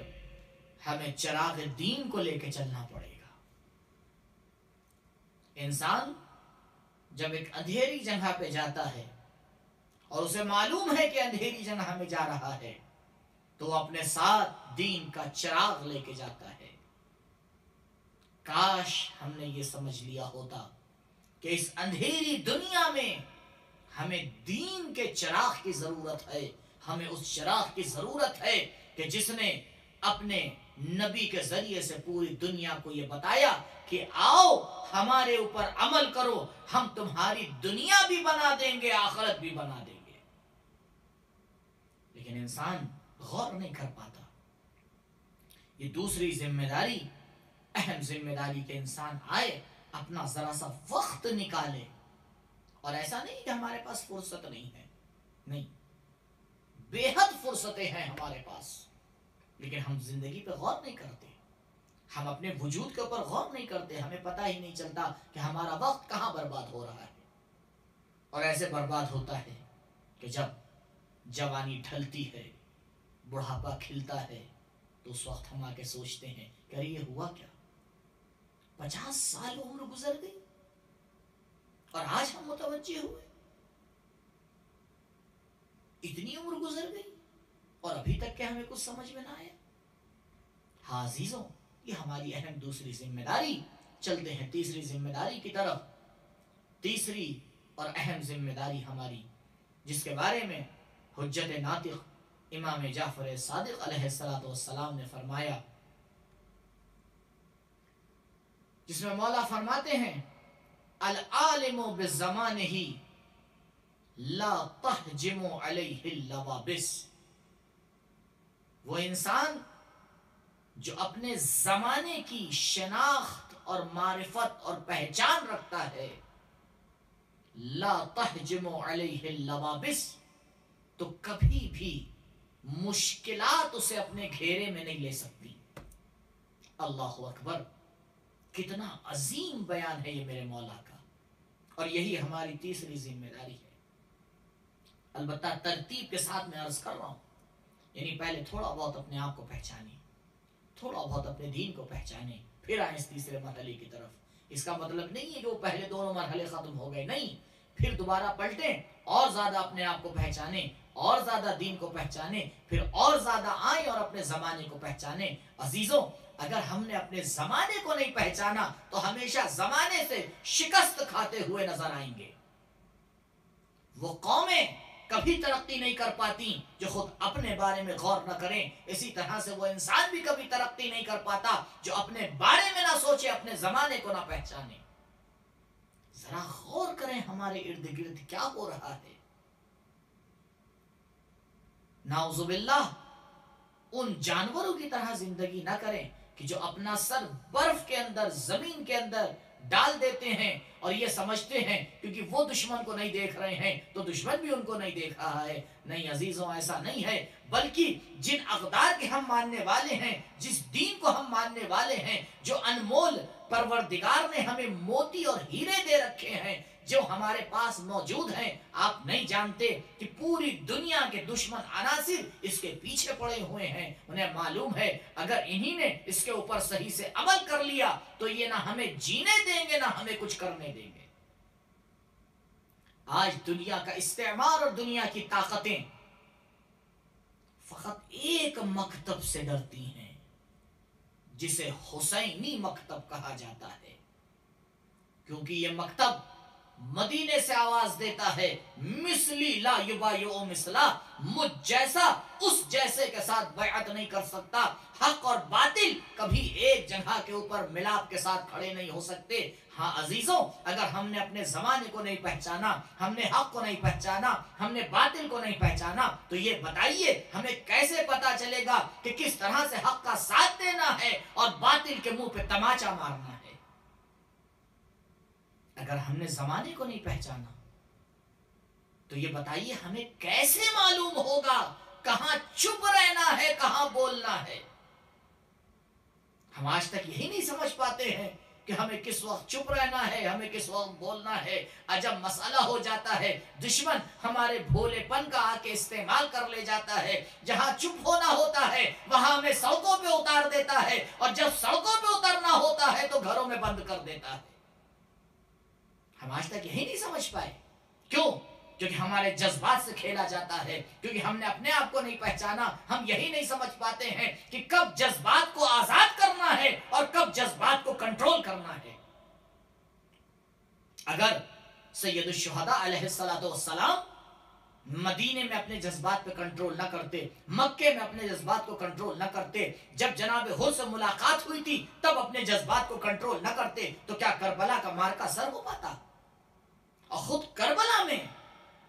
ہمیں چراغ دین کو لے کے چلنا پڑے گا. انسان جب ایک اندھیری جگہ پہ جاتا ہے اور اسے معلوم ہے کہ اندھیری جگہ میں جا رہا ہے تو وہ اپنے ساتھ دین کا چراغ لے کے جاتا ہے. کاش ہم نے یہ سمجھ لیا ہوتا کہ اس اندھیری دنیا میں ہمیں دین کے چراغ کی ضرورت ہے. ہمیں اس چراغ کی ضرورت ہے کہ جس نے اپنے نبی کے ذریعے سے پوری دنیا کو یہ بتایا کہ آؤ ہمارے اوپر عمل کرو، ہم تمہاری دنیا بھی بنا دیں گے، آخرت بھی بنا دیں گے. لیکن انسان غور نہیں کر پاتا. یہ دوسری ذمہ داری، اہم ذمہ داری کہ انسان آئے اپنا ذرا سا وقت نکالے. اور ایسا نہیں کہ ہمارے پاس فرصت نہیں ہے، نہیں، بے حد فرصتیں ہیں ہمارے پاس، لیکن ہم زندگی پہ غور نہیں کرتے، ہم اپنے وجود کے اوپر غور نہیں کرتے. ہمیں پتہ ہی نہیں چلتا کہ ہمارا وقت کہاں برباد ہو رہا ہے. اور ایسے برباد ہوتا ہے کہ جب جوانی ڈھلتی ہے، بڑھاپا کھلتا ہے تو اس وقت ہم آ کے سوچتے ہیں کہ ارے یہ ہوا کیا، 50 سال عمر گزر گئی اور آج ہم متوجہ ہوئے، اتنی عمر گزر گئی. اور ابھی تک کہ ہمیں کچھ سمجھ میں نہ آیا؟ ہاں عزیزوں، یہ ہماری اہم دوسری ذمہ داری. چلتے ہیں تیسری ذمہ داری کی طرف. تیسری اور اہم ذمہ داری ہماری، جس کے بارے میں حجت ناطق امام جعفر صادق علیہ السلام نے فرمایا، جس میں مولا فرماتے ہیں العالم بالزمانہ لا تحجم علیہ اللوابس. وہ انسان جو اپنے زمانے کی شناخت اور معرفت اور پہچان رکھتا ہے، لا تحجم علیہ اللوابس، تو کبھی بھی مشکلات اسے اپنے گھیرے میں نہیں لے سکتی. اللہ اکبر، کتنا عظیم بیان ہے یہ میرے مولا کا. اور یہی ہماری تیسری ذمہ داری ہے. البتہ ترتیب کے ساتھ میں عرض کر رہا ہوں، یعنی پہلے تھوڑا بہت اپنے آپ کو پہچانیں، تھوڑا بہت اپنے دین کو پہچانیں، پھر آئیں اس تیسرے مرحلے کی طرف. اس کا مطلب نہیں ہے کہ وہ پہلے دونوں مرحلے ختم ہو گئے، نہیں، پھر دوبارہ پلٹیں اور زیادہ اپنے آپ کو پہچانیں، اور زیادہ دین کو پہچانیں، پھر اور زیادہ آئیں اور اپنے زمانے کو پہچانیں. عزیزوں، اگر ہم نے اپنے زمانے کو نہیں پہچانا تو ہمیشہ زمانے سے شکست کھاتے ہوئے نظر آئیں گے. وہ قومیں کبھی ترقی نہیں کر پاتی جو خود اپنے بارے میں غور نہ کریں. اسی طرح سے وہ انسان بھی کبھی ترقی نہیں کر پاتا جو اپنے بارے میں نہ سوچے، اپنے زمانے کو نہ پہچانے. ذرا غور کریں ہمارے ارد گرد کیا ہو رہا ہے. نعوذ باللہ، ان جانوروں کی طرح زندگی نہ کریں کہ جو اپنا سر برف کے اندر، زمین کے اندر ڈال دیتے ہیں اور یہ سمجھتے ہیں کیونکہ وہ دشمن کو نہیں دیکھ رہے ہیں تو دشمن بھی ان کو نہیں دیکھ رہا ہے. نہیں عزیزوں، ایسا نہیں ہے، بلکہ جن اقدار کے ہم ماننے والے ہیں، جس دین کو ہم ماننے والے ہیں، جو انمول پروردگار نے ہمیں موتی اور ہیرے دے رکھے ہیں، جو ہمارے پاس موجود ہیں، آپ نہیں جانتے کہ پوری دنیا کے دشمن عناصر اس کے پیچھے پڑے ہوئے ہیں. انہیں معلوم ہے اگر انہی نے اس کے اوپر صحیح سے عمل کر لیا تو یہ نہ ہمیں جینے دیں گے نہ ہمیں کچھ کرنے دیں گے. آج دنیا کا استعمار اور دنیا کی طاقتیں فقط ایک مکتب سے ڈرتی ہیں، جسے حسینی مکتب کہا جاتا ہے، کیونکہ یہ مکتب مدینے سے آواز دیتا ہے مثلی لا یبایع مثلا، مجھ جیسا اس جیسے کے ساتھ بیعت نہیں کر سکتا. حق اور باطل کبھی ایک جگہ کے اوپر ملاپ کے ساتھ کھڑے نہیں ہو سکتے. ہاں عزیزوں، اگر ہم نے اپنے زمانے کو نہیں پہچانا، ہم نے حق کو نہیں پہچانا، ہم نے باطل کو نہیں پہچانا، تو یہ بتائیے ہمیں کیسے پتا چلے گا کہ کس طرح سے حق کا ساتھ دینا ہے اور باطل کے منہ پہ تماچا مارنا ہے. اگر ہم نے زمانے کو نہیں پہچانا تو یہ بتائیے ہمیں کیسے معلوم ہوگا کہاں چپ رہنا ہے، کہاں بولنا ہے. ہم آج تک یہی نہیں سمجھ پاتے ہیں کہ ہمیں کس وقت چپ رہنا ہے، ہمیں کس وقت بولنا ہے. جب مسئلہ ہو جاتا ہے دشمن ہمارے بھولے پن کا آ کے استعمال کر لے جاتا ہے. جہاں چپ ہونا ہوتا ہے وہاں ہمیں سڑکوں پہ اتار دیتا ہے، اور جب سڑکوں پہ اترنا ہوتا ہے تو گھروں میں بند کر دیتا ہے. ہم آج تک یہی نہیں سمجھ پائے. کیوں؟ کیونکہ ہمارے جذبات سے کھیلا جاتا ہے، کیونکہ ہم نے اپنے آپ کو نہیں پہچانا. ہم یہی نہیں سمجھ پاتے ہیں کہ کب جذبات کو آزاد کرنا ہے اور کب جذبات کو کنٹرول کرنا ہے. اگر سید الشہداء علیہ السلام مدینے میں اپنے جذبات پہ کنٹرول نہ کرتے، مکے میں اپنے جذبات کو کنٹرول نہ کرتے، جب جناب حسن سے ملاقات ہوئی تھی تب اپنے جذبات کو کنٹرول نہ کرتے، تو کیا کربلا کا مارکا سر ہو پاتا؟ اور خود کربلا میں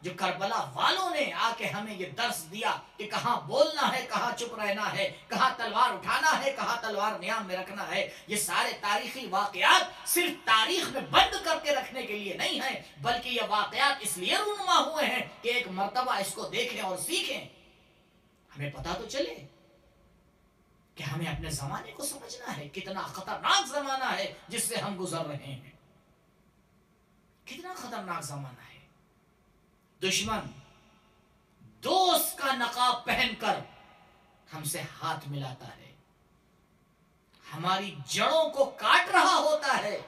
جو کربلا والوں نے آ کے ہمیں یہ درس دیا کہ کہاں بولنا ہے، کہاں چپ رہنا ہے، کہاں تلوار اٹھانا ہے، کہاں تلوار نیام میں رکھنا ہے. یہ سارے تاریخی واقعات صرف تاریخ میں بند کر کے رکھنے کے لیے نہیں ہیں، بلکہ یہ واقعات اس لیے رونما ہوئے ہیں کہ ایک مرتبہ اس کو دیکھیں اور سیکھیں. ہمیں پتا تو چلے کہ ہمیں اپنے زمانے کو سمجھنا ہے. کتنا خطرناک زمانہ ہے جس سے ہم گزر رہے ہیں، کتنا خطرناک زمانہ ہے. دشمن دوست کا نقاب پہن کر ہم سے ہاتھ ملاتا ہے، ہماری جڑوں کو کاٹ رہا ہوتا ہے،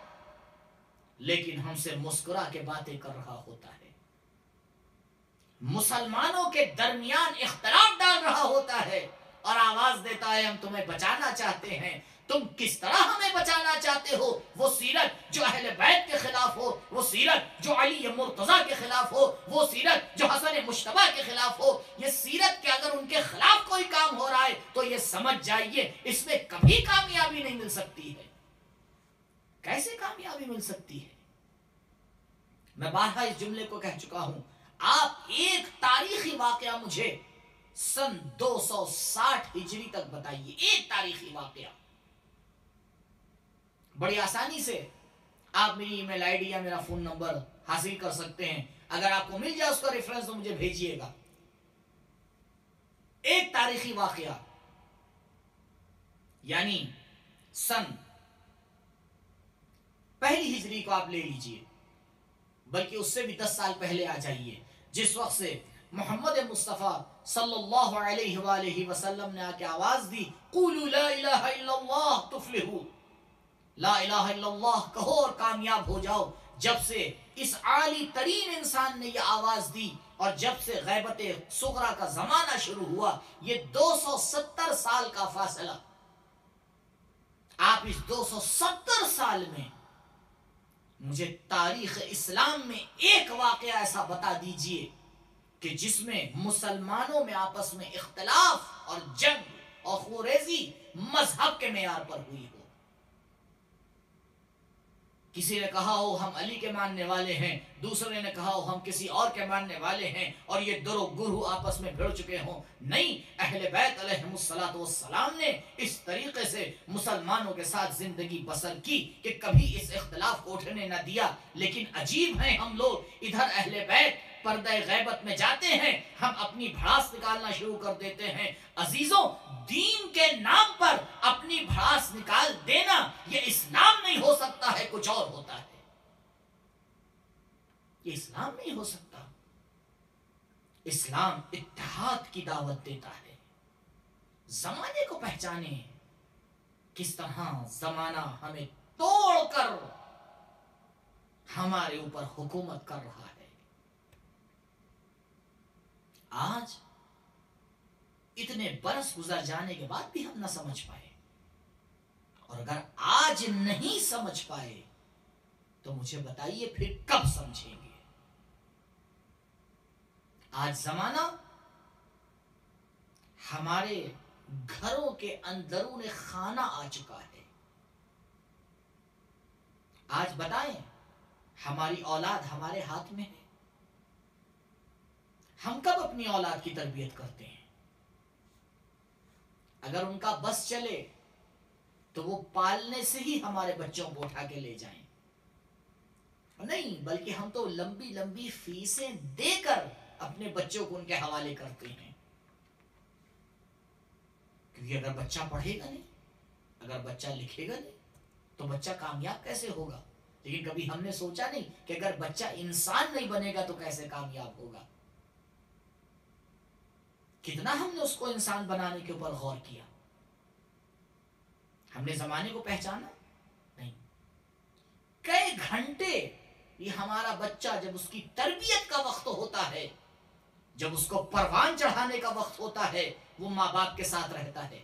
لیکن ہم سے مسکرا کے باتیں کر رہا ہوتا ہے. مسلمانوں کے درمیان اختلاف ڈال رہا ہوتا ہے اور آواز دیتا ہے ہم تمہیں بچانا چاہتے ہیں، تم کس طرح ہمیں بچانا چاہتے ہو؟ وہ سیرت جو اہل بیت کے خلاف ہو، وہ سیرت جو علی مرتضیٰ کے خلاف ہو، وہ سیرت جو حسن مجتبیٰ کے خلاف ہو، یہ سیرت کے اگر ان کے خلاف کوئی کام ہو رہا ہے تو یہ سمجھ جائیے اس میں کبھی کامیابی نہیں مل سکتی ہے۔ کیسے کامیابی مل سکتی ہے؟ میں بارہا اس جملے کو کہہ چکا ہوں، آپ ایک تاریخی واقعہ مجھے سن 260 ہجری تک بتائیے، ایک تاریخی واقعہ۔ بڑی آسانی سے آپ میری ای میل آئی ڈی یا میرا فون نمبر حاصل کر سکتے ہیں، اگر آپ کو مل جائے اس کا ریفرنس تو مجھے بھیجیے گا۔ ایک تاریخی واقعہ، یعنی سن پہلی ہجری کو آپ لے لیجئے، بلکہ اس سے بھی 10 سال پہلے آ جائیے، جس وقت سے محمد مصطفیٰ صلی اللہ علیہ وآلہ وسلم نے آ کے آواز دی، قولوا لا الہ الا اللہ تفلحوا، لا الہ الا اللہ کہو اور کامیاب ہو جاؤ۔ جب سے اس عالی ترین انسان نے یہ آواز دی اور جب سے غیبت صغرا کا زمانہ شروع ہوا، یہ 270 سال کا فاصلہ، آپ اس 270 سال میں مجھے تاریخ اسلام میں ایک واقعہ ایسا بتا دیجئے کہ جس میں مسلمانوں میں آپس میں اختلاف اور جنگ اور خوریزی مذہب کے معیار پر ہوئی ہو۔ کسی نے کہا ہو ہم علی کے ماننے والے ہیں، دوسرے نے کہا ہو ہم کسی اور کے ماننے والے ہیں، اور یہ درو گروہ آپس میں بھڑ چکے ہوں۔ نہیں، اہل بیت علیہ السلام نے اس طریقے سے مسلمانوں کے ساتھ زندگی بسر کی کہ کبھی اس اختلاف کو اٹھنے نہ دیا۔ لیکن عجیب ہیں ہم لوگ، ادھر اہل بیت پردہ غیبت میں جاتے ہیں، ہم اپنی بھڑاس نکالنا شروع کر دیتے ہیں۔ عزیزوں، دین کے نام پر اپنی بھڑاس نکال دینا یہ اسلام نہیں ہو سکتا ہے، کچھ اور ہوتا ہے۔ یہ اسلام نہیں ہو سکتا۔ اسلام اتحاد کی دعوت دیتا ہے۔ زمانے کو پہچانے، کس طرح زمانہ ہمیں توڑ کر ہمارے اوپر حکومت کر رہا ہے۔ آج اتنے برس گزر جانے کے بعد بھی ہم نہ سمجھ پائے، اور اگر آج نہیں سمجھ پائے تو مجھے بتائیے پھر کب سمجھیں گے؟ آج زمانہ ہمارے گھروں کے اندرون خانہ آ چکا ہے۔ آج بتائیں، ہماری اولاد ہمارے ہاتھ میں ہے، ہم کب اپنی اولاد کی تربیت کرتے ہیں؟ اگر ان کا بس چلے تو وہ پالنے سے ہی ہمارے بچوں کو اٹھا کے لے جائیں، نہیں بلکہ ہم تو لمبی لمبی فیسیں دے کر اپنے بچوں کو ان کے حوالے کرتے ہیں، کیونکہ اگر بچہ پڑھے گا نہیں، اگر بچہ لکھے گا نہیں تو بچہ کامیاب کیسے ہوگا؟ لیکن کبھی ہم نے سوچا نہیں کہ اگر بچہ انسان نہیں بنے گا تو کیسے کامیاب ہوگا؟ کتنا ہم نے اس کو انسان بنانے کے اوپر غور کیا؟ ہم نے زمانے کو پہچانا نہیں۔ کئی گھنٹے یہ ہمارا بچہ جب اس کی تربیت کا وقت ہوتا ہے، جب اس کو پروان چڑھانے کا وقت ہوتا ہے، وہ ماں باپ کے ساتھ رہتا ہے۔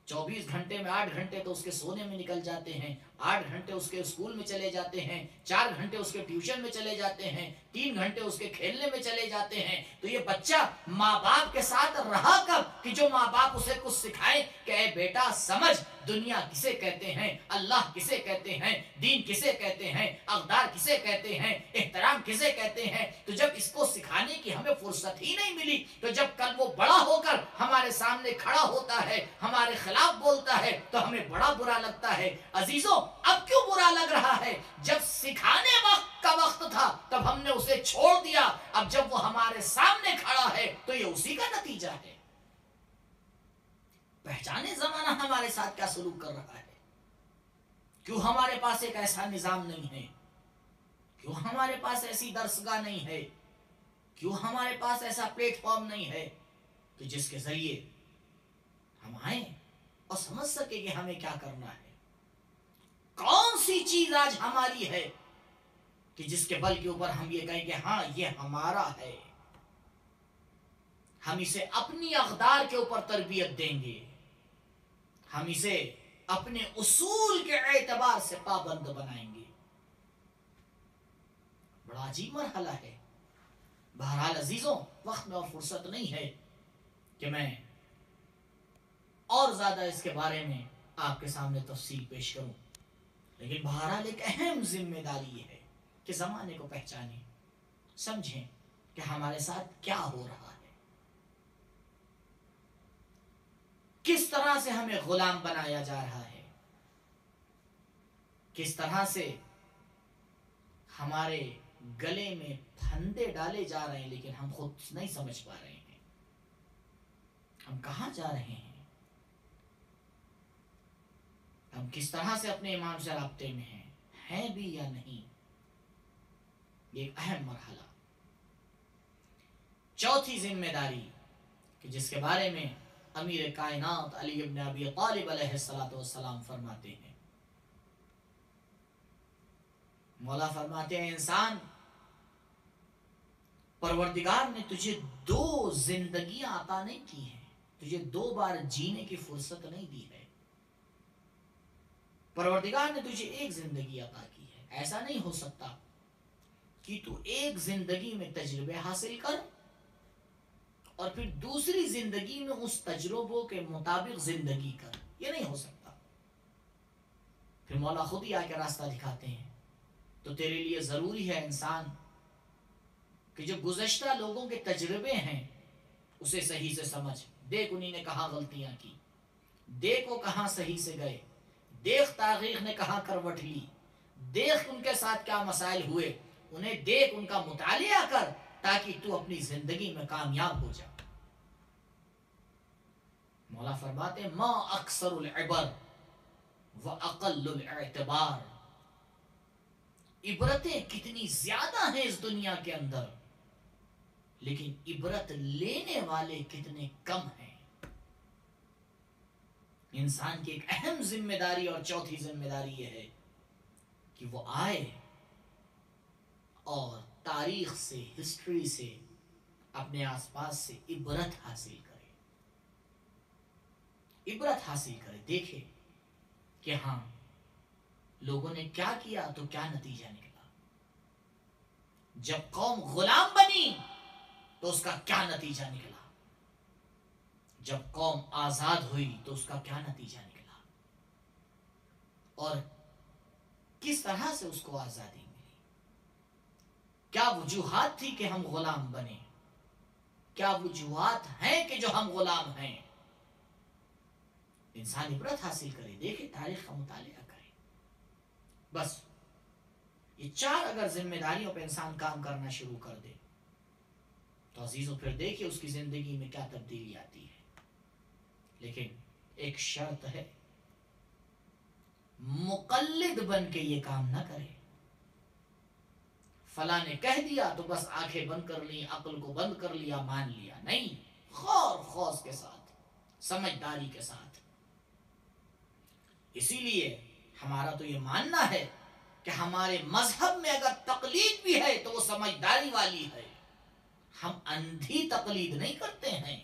24 گھنٹے میں 8 گھنٹے تو اس کے سونے میں نکل جاتے ہیں، 8 گھنٹے اس کے اسکول میں چلے جاتے ہیں، 4 گھنٹے اس کے ٹیوشن میں چلے جاتے ہیں، 3 گھنٹے اس کے کھیلنے میں چلے جاتے ہیں۔ تو یہ بچہ ماں باپ کے ساتھ رہا کب کہ جو ماں باپ اسے کچھ سکھائے کہ اے بیٹا سمجھ، دنیا کسے کہتے ہیں، اللہ کسے کہتے ہیں، دین کسے کہتے ہیں، اقدار کسے کہتے ہیں، احترام کسے کہتے ہیں۔ تو جب اس کو سکھانے کی ہمیں فرصت ہی نہیں ملی، تو جب کل وہ بڑا ہو کر ہمارے سامنے کھڑا ہوتا ہے، ہمارے خلاف بولتا ہے، تو ہمیں بڑا برا لگتا ہے۔ عزیزوں، اب کیوں برا لگ رہا ہے؟ جب سکھانے کا وقت تھا تب ہم نے اسے چھوڑ دیا، اب جب وہ ہمارے سامنے کھڑا ہے تو یہ اسی کا نتیجہ ہے۔ پہچانے زمانہ ہمارے ساتھ کیا سلوک کر رہا ہے؟ کیوں ہمارے پاس ایک ایسا نظام نہیں ہے؟ کیوں ہمارے پاس ایسی درسگاہ نہیں ہے؟ کیوں ہمارے پاس ایسا پلیٹ فارم نہیں ہے کہ جس کے ذریعے ہم آئیں اور سمجھ سکے کہ ہمیں کیا کرنا ہے؟ کون سی چیز آج ہماری ہے کہ جس کے بل کے اوپر ہم یہ کہیں کہ ہاں یہ ہمارا ہے؟ ہم اسے اپنی اقدار کے اوپر تربیت دیں گے، ہم اسے اپنے اصول کے اعتبار سے پابند بنائیں گے۔ بڑا عجیب مرحلہ ہے۔ بہرحال عزیزوں، وقت میں اور فرصت نہیں ہے کہ میں اور زیادہ اس کے بارے میں آپ کے سامنے تفصیل پیش کروں، لیکن بہرحال ایک اہم ذمہ داری یہ ہے کہ زمانے کو پہچانیں، سمجھیں کہ ہمارے ساتھ کیا ہو رہا ہے، کس طرح سے ہمیں غلام بنایا جا رہا ہے، کس طرح سے ہمارے گلے میں پھندے ڈالے جا رہے ہیں، لیکن ہم خود نہیں سمجھ پا رہے ہیں ہم کہاں جا رہے ہیں، ہم کس طرح سے اپنے ایمان سے رابطے میں ہیں بھی یا نہیں۔ یہ ایک اہم مرحلہ۔ چوتھی ذمہ داری کہ جس کے بارے میں امیر کائنات علی ابن ابی طالب علیہ السلام فرماتے ہیں، مولا فرماتے ہیں انسان، پروردگار نے تجھے 2 زندگیاں عطا نہیں کی ہیں، تجھے 2 بار جینے کی فرصت نہیں دی ہے، پروردگار نے تجھے 1 زندگی عطا کی ہے۔ ایسا نہیں ہو سکتا کہ تو 1 زندگی میں تجربے حاصل کر اور پھر دوسری زندگی میں اس تجربوں کے مطابق زندگی کر، یہ نہیں ہو سکتا۔ پھر مولا خود ہی آ کے راستہ دکھاتے ہیں۔ تو تیرے لیے ضروری ہے انسان کہ جو گزشتہ لوگوں کے تجربے ہیں اسے صحیح سے سمجھ، دیکھ انہی نے کہاں غلطیاں کی، دیکھ وہ کہاں صحیح سے گئے، دیکھ تاریخ نے کہاں کروٹ لی، دیکھ ان کے ساتھ کیا مسائل ہوئے، انہیں دیکھ، ان کا مطالعہ کر تاکہ تو اپنی زندگی میں کامیاب ہو جا۔ مولا فرماتے ہیں ما اکثر العبر واقل الاعتبار، عبرتیں کتنی زیادہ ہیں اس دنیا کے اندر، لیکن عبرت لینے والے کتنے کم ہیں۔ انسان کی ایک اہم ذمہ داری اور چوتھی ذمہ داری یہ ہے کہ وہ آئے اور تاریخ سے، ہسٹری سے، اپنے آس پاس سے عبرت حاصل کرے، عبرت حاصل کرے، دیکھے کہ ہاں لوگوں نے کیا کیا تو کیا نتیجہ نکلا، جب قوم غلام بنی تو اس کا کیا نتیجہ نکلا، جب قوم آزاد ہوئی تو اس کا کیا نتیجہ نکلا، اور کس طرح سے اس کو آزادی ملی، کیا وجوہات تھی کہ ہم غلام بنے، کیا وجوہات ہیں کہ جو ہم غلام ہیں۔ انسان عبرت حاصل کرے، دیکھے، تاریخ کا مطالعہ کرے۔ بس یہ 4 اگر ذمہ داریوں پہ انسان کام کرنا شروع کر دے تو عزیزوں پھر دیکھیں اس کی زندگی میں کیا تبدیلی آتی ہے۔ لیکن ایک شرط ہے، مقلد بن کے یہ کام نہ کرے، فلاں نے کہہ دیا تو بس آنکھیں بند کر لی، عقل کو بند کر لیا، مان لیا، نہیں، غور خوض کے ساتھ، سمجھداری کے ساتھ۔ اسی لیے ہمارا تو یہ ماننا ہے کہ ہمارے مذہب میں اگر تقلید بھی ہے تو وہ سمجھداری والی ہے۔ ہم اندھی تقلید نہیں کرتے ہیں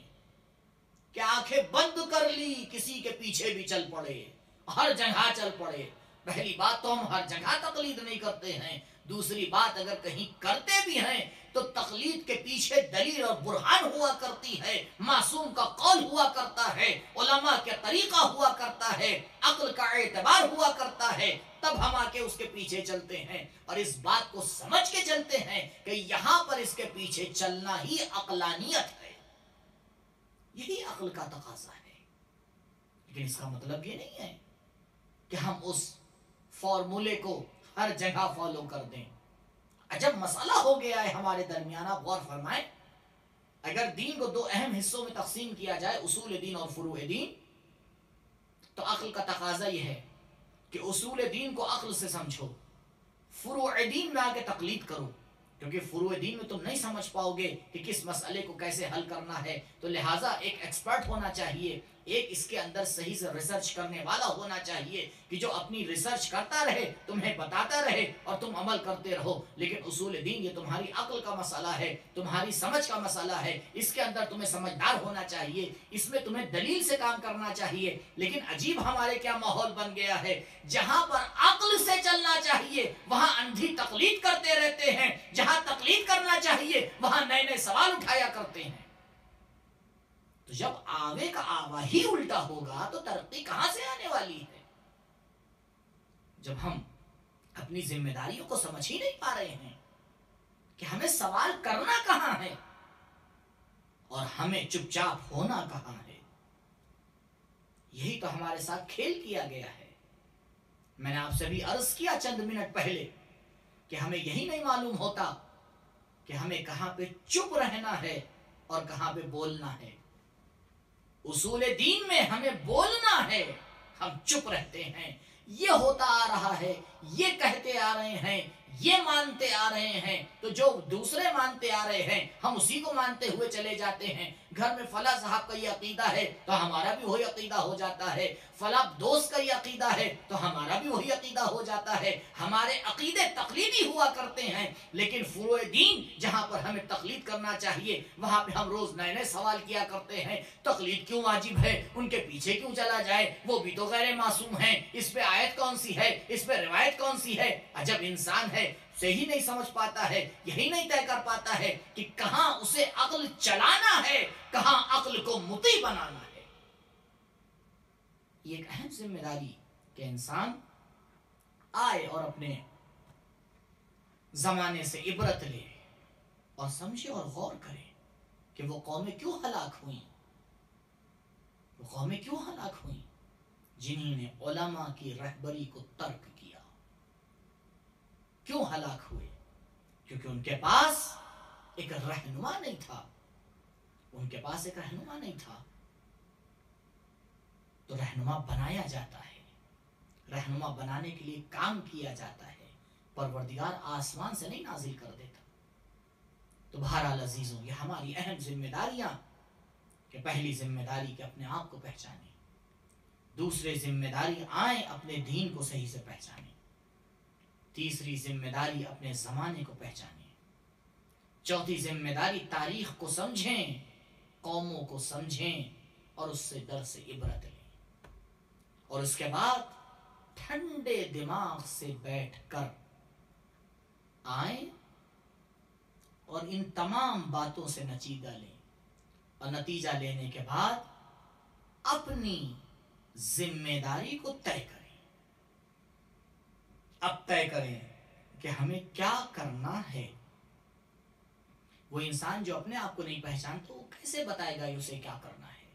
کہ آنکھیں بند کر لی، کسی کے پیچھے بھی چل پڑے، ہر جگہ چل پڑے۔ پہلی بات تو ہم ہر جگہ تقلید نہیں کرتے ہیں، دوسری بات اگر کہیں کرتے بھی ہیں تو تقلید کے پیچھے دلیل اور برہان ہوا کرتی ہے، معصوم کا قول ہوا کرتا ہے، علماء کا طریقہ ہوا کرتا ہے، عقل کا اعتبار ہوا کرتا ہے، تب ہم آ کے اس کے پیچھے چلتے ہیں اور اس بات کو سمجھ کے چلتے ہیں کہ یہاں پر اس کے پیچھے چلنا ہی عقلانیت ہے، یہی عقل کا تقاضا ہے۔ لیکن اس کا مطلب یہ نہیں ہے کہ ہم اس فارمولے کو ہر جگہ فالو کر دیں۔ عجب مسئلہ ہو گیا ہے ہمارے درمیان، آپ غور فرمائیں، اگر دین کو 2 اہم حصوں میں تقسیم کیا جائے، اصول دین اور فروع دین، تو عقل کا تقاضا یہ ہے کہ اصول دین کو عقل سے سمجھو، فروع دین میں آ کے تقلید کرو، کیونکہ فروع دین میں تم نہیں سمجھ پاؤ گے کہ کس مسئلے کو کیسے حل کرنا ہے، تو لہٰذا ایک ایکسپرٹ ہونا چاہیے، ایک اس کے اندر صحیح سے ریسرچ کرنے والا ہونا چاہیے کہ جو اپنی ریسرچ کرتا رہے، تمہیں بتاتا رہے اور تم عمل کرتے رہو۔ لیکن اصول دین یہ تمہاری عقل کا مسئلہ ہے، تمہاری سمجھ کا مسئلہ ہے، اس کے اندر تمہیں سمجھدار ہونا چاہیے، اس میں تمہیں دلیل سے کام کرنا چاہیے۔ لیکن عجیب ہمارے کیا ماحول بن گیا ہے، جہاں پر عقل سے چلنا چاہیے وہاں اندھی تقلید کرتے رہتے ہیں، جہاں تقلید کرنا چاہیے وہاں نئے نئے سوال اٹھایا کرتے ہیں۔ تو جب آوے کا آوا ہی الٹا ہوگا تو ترقی کہاں سے آنے والی ہے؟ جب ہم اپنی ذمہ داریوں کو سمجھ ہی نہیں پا رہے ہیں کہ ہمیں سوال کرنا کہاں ہے اور ہمیں چپ چاپ ہونا کہاں ہے، یہی تو ہمارے ساتھ کھیل کیا گیا ہے۔ میں نے آپ سے بھی عرض کیا چند منٹ پہلے کہ ہمیں یہی نہیں معلوم ہوتا کہ ہمیں کہاں پہ چپ رہنا ہے اور کہاں پہ بولنا ہے۔ اصول دین میں ہمیں بولنا ہے، ہم چپ رہتے ہیں، یہ ہوتا آ رہا ہے، یہ کہتے آ رہے ہیں، یہ مانتے آ رہے ہیں، تو جو دوسرے مانتے آ رہے ہیں ہم اسی کو مانتے ہوئے چلے جاتے ہیں۔ گھر میں فلاں صاحب کا یہ عقیدہ ہے تو ہمارا بھی وہی عقیدہ ہو جاتا ہے، فلاں دوست کا یہ عقیدہ ہے تو ہمارا بھی وہی عقیدہ ہو جاتا ہے۔ ہمارے عقیدے تقلیدی ہوا کرتے ہیں، لیکن فروع دین جہاں پر ہمیں تقلید کرنا چاہیے وہاں پہ ہم روز نئے نئے سوال کیا کرتے ہیں۔ تقلید کیوں واجب ہے؟ ان کے پیچھے کیوں چلا جائے؟ وہ بھی تو غیر معصوم ہیں، اس پہ آیت کون سی ہے، اس پہ روایت کون سی ہے؟ عجب انسان ہے، سے ہی نہیں سمجھ پاتا ہے، یہی نہیں طے کر پاتا ہے کہ کہاں اسے عقل چلانا ہے، کہاں عقل کو مطیع بنانا ہے۔ یہ ایک اہم ذمہ داری کہ انسان آئے اور اپنے زمانے سے عبرت لے اور سمجھے اور غور کرے کہ وہ قومیں کیوں ہلاک ہوئیں، وہ قومیں کیوں ہلاک ہوئیں جنہوں نے علماء کی رہبری کو ترک کیا۔ کیوں ہلاک ہوئے؟ کیونکہ ان کے پاس ایک رہنما نہیں تھا، ان کے پاس ایک رہنما نہیں تھا۔ تو رہنما بنایا جاتا ہے، رہنما بنانے کے لیے کام کیا جاتا ہے، پروردگار آسمان سے نہیں نازل کر دیتا۔ تو بہرحال عزیزوں، یہ ہماری اہم ذمہ داریاں کہ پہلی ذمہ داری کہ اپنے آپ کو پہچانیں، دوسری ذمہ داری آئیں اپنے دین کو صحیح سے پہچانیں، تیسری ذمہ داری اپنے زمانے کو پہچانیں، چوتھی ذمہ داری تاریخ کو سمجھیں، قوموں کو سمجھیں اور اس سے درس عبرت لیں، اور اس کے بعد ٹھنڈے دماغ سے بیٹھ کر آئیں اور ان تمام باتوں سے نتیجہ لیں، اور نتیجہ لینے کے بعد اپنی ذمہ داری کو طے کریں۔ اب طے کریں کہ ہمیں کیا کرنا ہے۔ وہ انسان جو اپنے آپ کو نہیں پہچانتا وہ کیسے بتائے گا اسے کیا کرنا ہے؟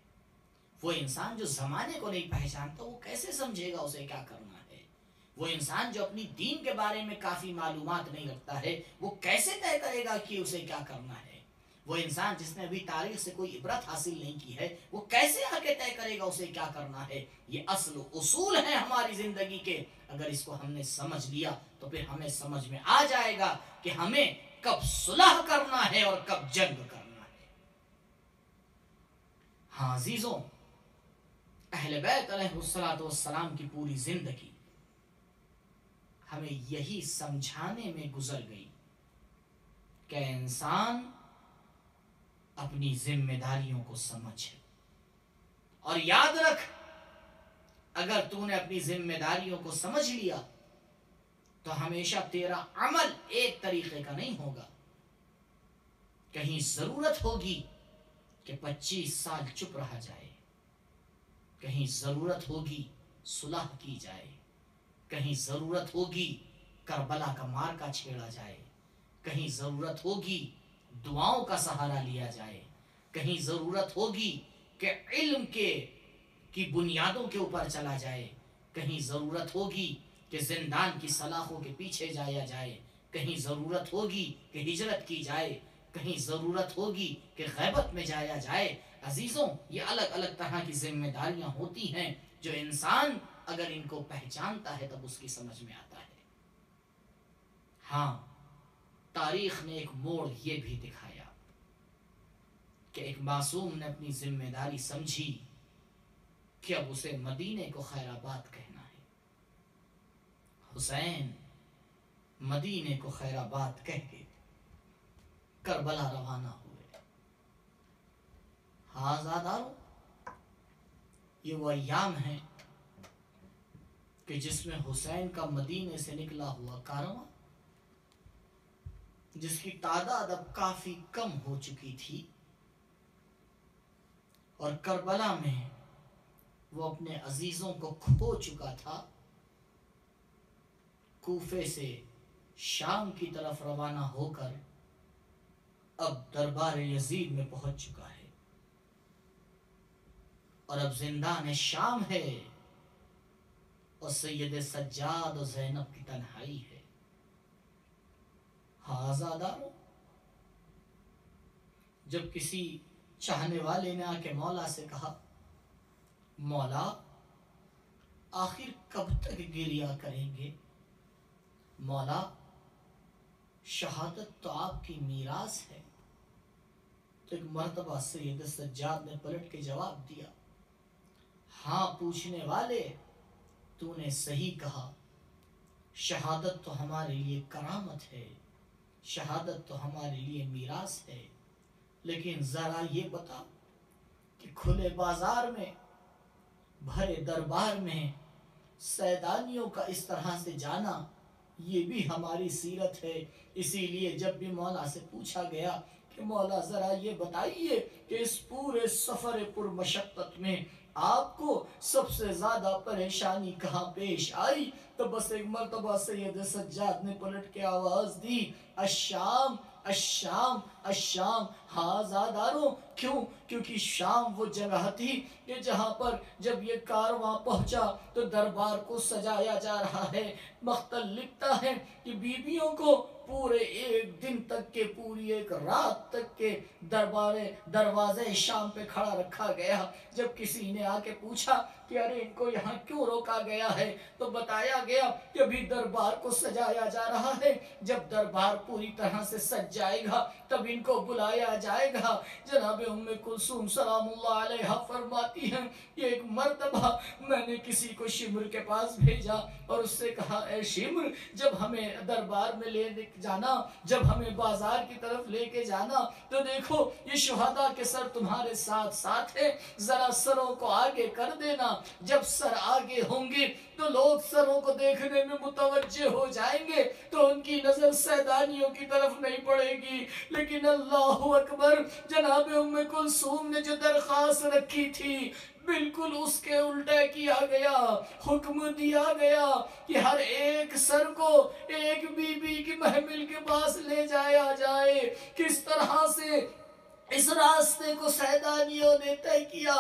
وہ انسان جو زمانے کو نہیں پہچانتا وہ کیسے سمجھے گا اسے کیا کرنا ہے؟ وہ انسان جو اپنی دین کے بارے میں کافی معلومات نہیں رکھتا ہے وہ کیسے طے کرے گا کہ اسے کیا کرنا ہے؟ وہ انسان جس نے ابھی تاریخ سے کوئی عبرت حاصل نہیں کی ہے وہ کیسے آگے طے کرے گا اسے کیا کرنا ہے؟ یہ اصل اصول ہیں ہماری زندگی کے، اگر اس کو ہم نے سمجھ لیا تو پھر ہمیں سمجھ میں آ جائے گا کہ ہمیں کب صلح کرنا ہے اور کب جنگ کرنا ہے۔ ہاں عزیزوں، اہل بیت علیہ الصلوۃ والسلام کی پوری زندگی ہمیں یہی سمجھانے میں گزر گئی کہ انسان اپنی ذمہ داریوں کو سمجھ، اور یاد رکھ اگر تو نے اپنی ذمہ داریوں کو سمجھ لیا تو ہمیشہ تیرا عمل ایک طریقے کا نہیں ہوگا۔ کہیں ضرورت ہوگی کہ 25 سال چپ رہا جائے، کہیں ضرورت ہوگی صلح کی جائے، کہیں ضرورت ہوگی کربلا کا مارکا چھیڑا جائے، کہیں ضرورت ہوگی دعاؤں کا سہارا لیا جائے، کہیں ضرورت ہوگی کہ علم کی بنیادوں کے اوپر چلا جائے، کہیں ضرورت ہوگی کہ زندان کی سلاخوں کے پیچھے جایا جائے، کہیں ضرورت ہوگی کہ ہجرت کی جائے، کہیں ضرورت ہوگی کہ غیبت میں جایا جائے۔ عزیزوں، یہ الگ الگ طرح کی ذمہ داریاں ہوتی ہیں جو انسان اگر ان کو پہچانتا ہے تب اس کی سمجھ میں آتا ہے۔ ہاں، تاریخ نے ایک موڑ یہ بھی دکھایا کہ ایک معصوم نے اپنی ذمہ داری سمجھی کہ اب اسے مدینے کو خیر آباد کہنا ہے۔ حسین مدینے کو خیر آباد کہہ کے کربلا روانہ ہوئے۔ ہاں آزادارو، یہ وہ ایام ہیں کہ جس میں حسین کا مدینے سے نکلا ہوا کارواں، جس کی تعداد اب کافی کم ہو چکی تھی، اور کربلا میں وہ اپنے عزیزوں کو کھو چکا تھا، کوفے سے شام کی طرف روانہ ہو کر اب دربار یزید میں پہنچ چکا ہے، اور اب زندان شام ہے، اور سید سجاد و زینب کی تنہائی ہے۔ ہاں آزادارو، جب کسی چاہنے والے نے آ کے مولا سے کہا، مولا آخر کب تک گریہ کریں گے؟ مولا شہادت تو آپ کی میراث ہے۔ تو ایک مرتبہ سید سجاد نے پلٹ کے جواب دیا، ہاں پوچھنے والے، تو نے صحیح کہا، شہادت تو ہمارے لیے کرامت ہے، شہادت تو ہمارے لیے میراث ہے، لیکن ذرا یہ بتا کہ کھلے بازار میں، بھرے دربار میں سیدانیوں کا اس طرح سے جانا، یہ بھی ہماری سیرت ہے۔ اسی لیے جب بھی مولا سے پوچھا گیا کہ مولا ذرا یہ بتائیے کہ اس پورے سفر پر مشقت میں آپ کو سب سے زیادہ پریشانی کہاں پیش آئی، تو بس ایک مرتبہ سید سجاد نے پلٹ کے آواز دی، الشام الشام الشام۔ ہاں آزاداروں، کیوں؟ کیونکہ شام وہ جگہ تھی کہ جہاں پر جب یہ کارواں پہنچا تو دربار کو سجایا جا رہا ہے۔ مختل لکھتا ہے کہ بیویوں کو پورے ایک دن تک کے، پوری ایک رات تک کے دروازے شام پہ کھڑا رکھا گیا۔ جب کسی نے آ کے پوچھا کہ ارے ان کو یہاں کیوں روکا گیا ہے، تو بتایا گیا کہ ابھی دربار کو سجایا جا رہا ہے، جب دربار پوری طرح سے سج جائے گا تب ان کو بلایا جائے گا۔ جناب ام کلثوم سلام اللہ علیہا فرماتی ہیں کہ ایک مرتبہ میں نے کسی کو شمر کے پاس بھیجا اور اس سے کہا، اے شمر، جب ہمیں دربار میں لے جانا، جب ہمیں بازار کی طرف لے کے جانا، تو دیکھو یہ شہداء کے سر تمہارے ساتھ ساتھ ہے، ذرا سروں کو آگے کر دینا۔ جب سر آگے ہوں گے تو لوگ سروں کو دیکھنے میں متوجہ ہو جائیں گے، تو ان کی نظر سیدانیوں کی طرف نہیں پڑے گی۔ لیکن اللہ اکبر، جناب ام کلثوم نے جو درخواست رکھی تھی بالکل اس کے الٹا کیا گیا۔ حکم دیا گیا کہ ہر ایک سر کو ایک بی بی کی محمل کے پاس لے جایا جائے۔ کس طرح سے اس راستے کو سیدانیوں نے طے کیا۔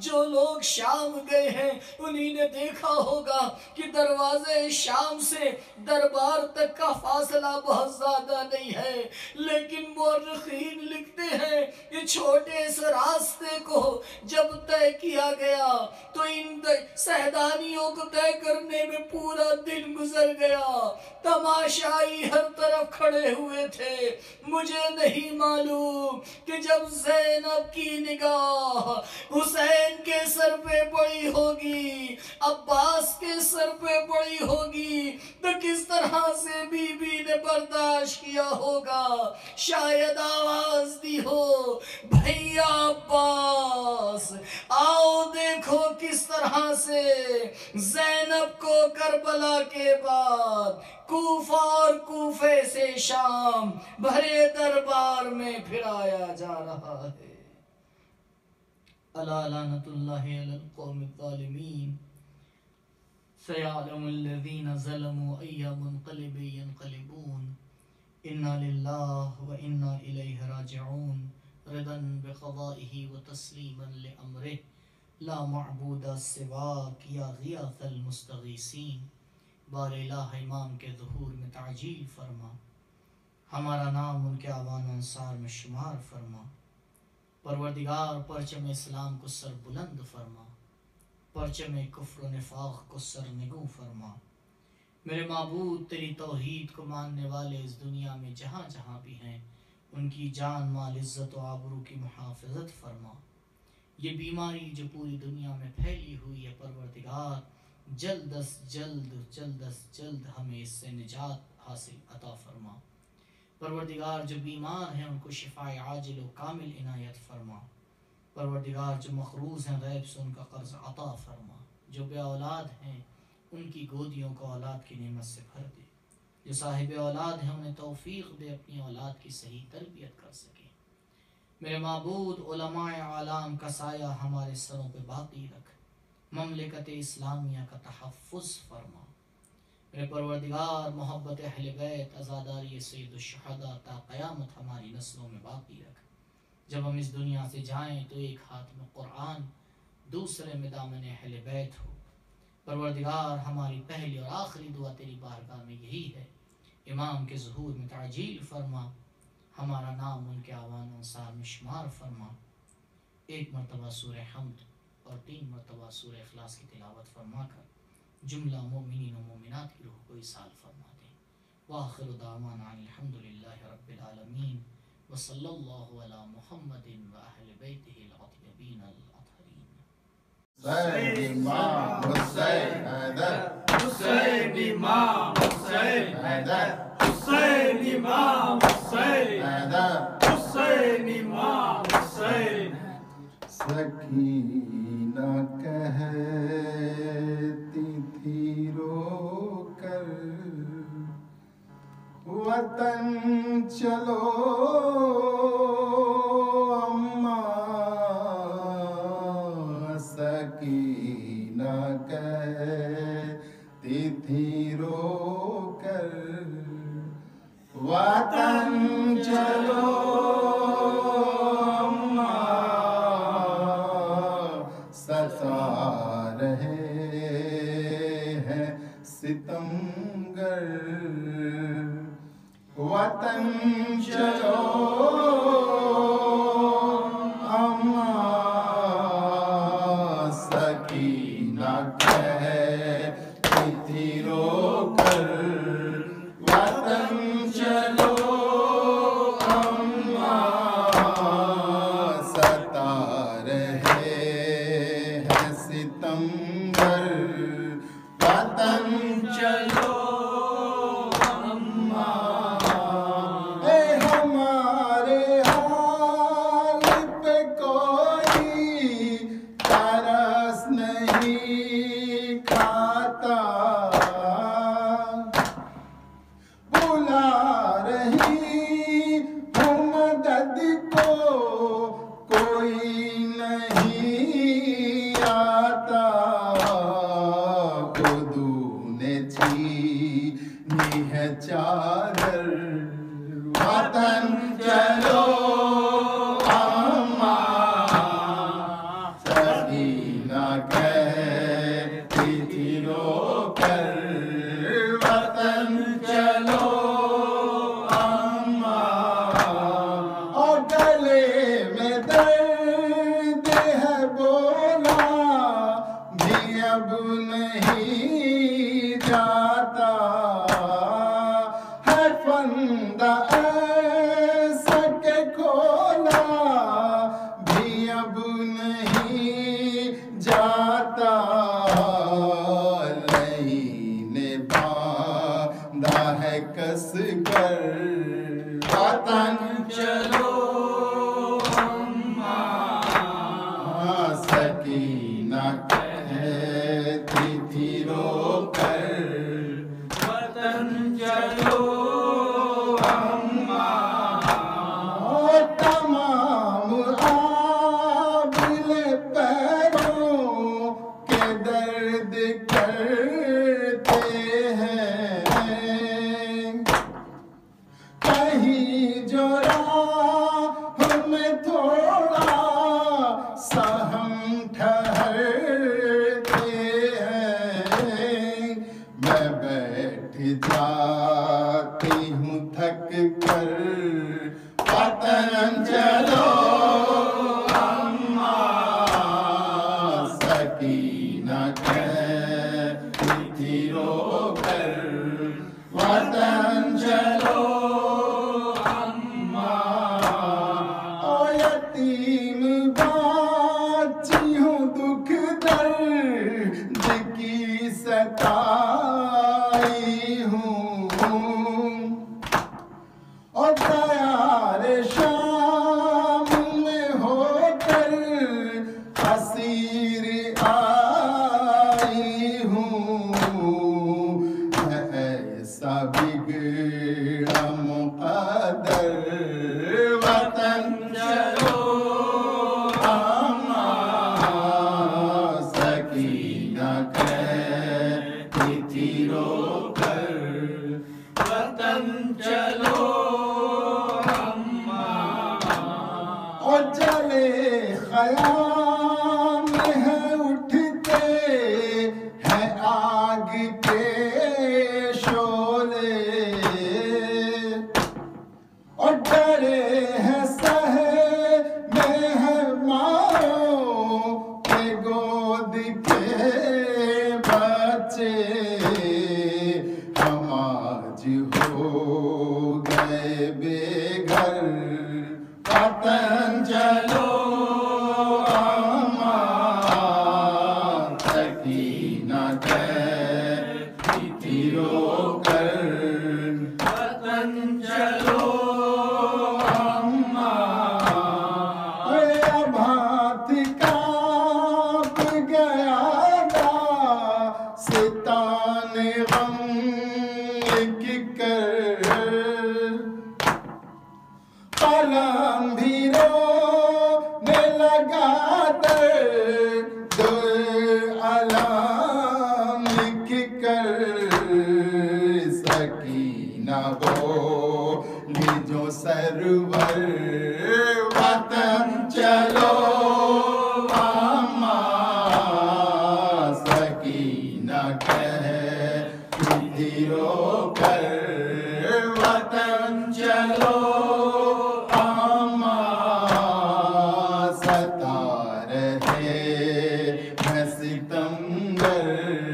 جو لوگ شام گئے ہیں انہی نے دیکھا ہوگا کہ دروازے شام سے دربار تک کا فاصلہ بہت زیادہ نہیں ہے، لیکن مورخین لکھتے ہیں کہ چھوٹے سے راستے کو جب طے کیا گیا تو ان سیدانیوں کو طے کرنے میں پورا دن گزر گیا۔ تماشائی ہر طرف کھڑے ہوئے تھے۔ مجھے نہیں معلوم کہ جب زینب کی نگاہ حسین کے سر پہ پڑی ہوگی، عباس کے سر پہ پڑی ہوگی، تو کس طرح سے بی بی نے برداشت کیا ہوگا۔ شاید آواز دی ہو، بھیا عباس آؤ دیکھو کس طرح سے زینب کو کربلا کے بعد کوفہ اور کوفے سے شام بھرے دربار میں پھرایا جا رہا ہے۔ الا لعنت اللہ علی القوم الظالمین، سیعلم الذین ظلموا ای منقلب ینقلبون، انا للہ و انا الیہ راجعون، رضا بقضائہ و تسلیما لامرہ، لا معبود سواک یا غیاث المستغیثین۔ بار الہ امام کے ظہور میں تعجیل فرما، ہمارا نام ان کے اعوان انصار میں شمار فرما۔ پروردگار پرچم اسلام کو سر بلند فرما، پرچم کفر و نفاق کو سر نگوں فرما۔ میرے معبود تیری توحید کو ماننے والے اس دنیا میں جہاں جہاں بھی ہیں ان کی جان مال عزت و آبرو کی محافظت فرما۔ یہ بیماری جو پوری دنیا میں پھیلی ہوئی ہے پروردگار جلد از جلد ہمیں اس سے نجات حاصل عطا فرما۔ پروردگار جو بیمار ہیں ان کو شفاء عاجل و کامل عنایت فرما۔ پروردگار جو مقروض ہیں غیب سے ان کا قرض عطا فرما۔ جو بے اولاد ہیں ان کی گودیوں کو اولاد کی نعمت سے بھر دے۔ جو صاحب اولاد ہیں انہیں توفیق دے اپنی اولاد کی صحیح تربیت کر سکے۔ میرے معبود علماء عالم کا سایہ ہمارے سروں پہ باقی رکھ، مملکت اسلامیہ کا تحفظ فرما۔ میرے پروردگار محبت اہل بیت عزاداری سید الشہداء تا قیامت ہماری نسلوں میں باقی رکھ۔ جب ہم اس دنیا سے جائیں تو ایک ہاتھ میں قرآن دوسرے میں دامن اہل بیت ہو۔ پروردگار ہماری پہلی اور آخری دعا تیری بارگاہ میں یہی ہے، امام کے ظہور میں تعجیل فرما، ہمارا نام ان کے آوان انصار میں شمار فرما۔ ایک مرتبہ سورہ حمد اور 3 مرتبہ سورہ اخلاص کی تلاوت فرما کر جملہ مومنین و مومنات کی روح کو ایصال فرما دیں۔ وآخر دعوانا الحمدللہ رب العالمین وصلی اللہ علی محمد و اہل بیتہ الطیبین الطاہرین۔ حسین امام حسین حیدر، حسین امام حسین حیدر، حسین امام حسین حیدر، حسین امام حسین۔ سکینہ کہتی تھی رو کر وطن چلو اماں، سکینہ کہتی تھی رو کر وطن چلو ستا رہے ہیں ستمگر وطن چلو اماں، سکینہ کہتی تھی رو کر وطن چلو اماں، ستا رہے ہیں ستمگر وطن چلو اماں۔ اے ہمارے حال پہ کوئی ترس نہیں کھاتا، بلا رہی ہوں مدد کو کوئی نہیں آتا، خودوں نے چھینی ہے چادر وطن چلو اماں، سکینہ کہتی تھی رو کر وطن چلو اماں، اور گلے میں درد ہے بولا بھی اب نہیں جاتا، ہے فندہ ایسا کہ کھولا بھی اب نہیں جاتا، لینے باندھا ہے کس کر وطن چلو اماں، سکینہ کہتی تھی رو کر وطن چلو اماں، تمام عابل پیروں کے درد کرتے ہیں، کہیں جو راہ میں تھوڑا سا ہم ٹھہرتے ہیں، میں بیٹھ جاتی ہوں تھک کر وطن چلو اماں، سکینہ کہتی تھی رو کر دیار شام میں ہو کر اسیر آئی ہوں، ایسا بگڑا مقدر وطن چلو اما سکینہ کہتی تھی رو کر وطن چلو اور جلے خیام ہے اٹھتے ہیں آگ کے شعلے، اور ڈرے ہیں سہے مہمانوں کے گود کے بچے، ہم آج ہو گئے بے گھر وطن چلو اما سکینہ کہتی تھی رو کر وطن چلو اما، اب ہاتھ کانپ گیا ستان غم کی کر، قلم بھی رونے لگا درد علام لکھ کر، سکینہ بولی جو سرور وطن چلو اما سکینہ کہتی تھی رو کر وطن چلو اما، ستا رہے میں ستمگر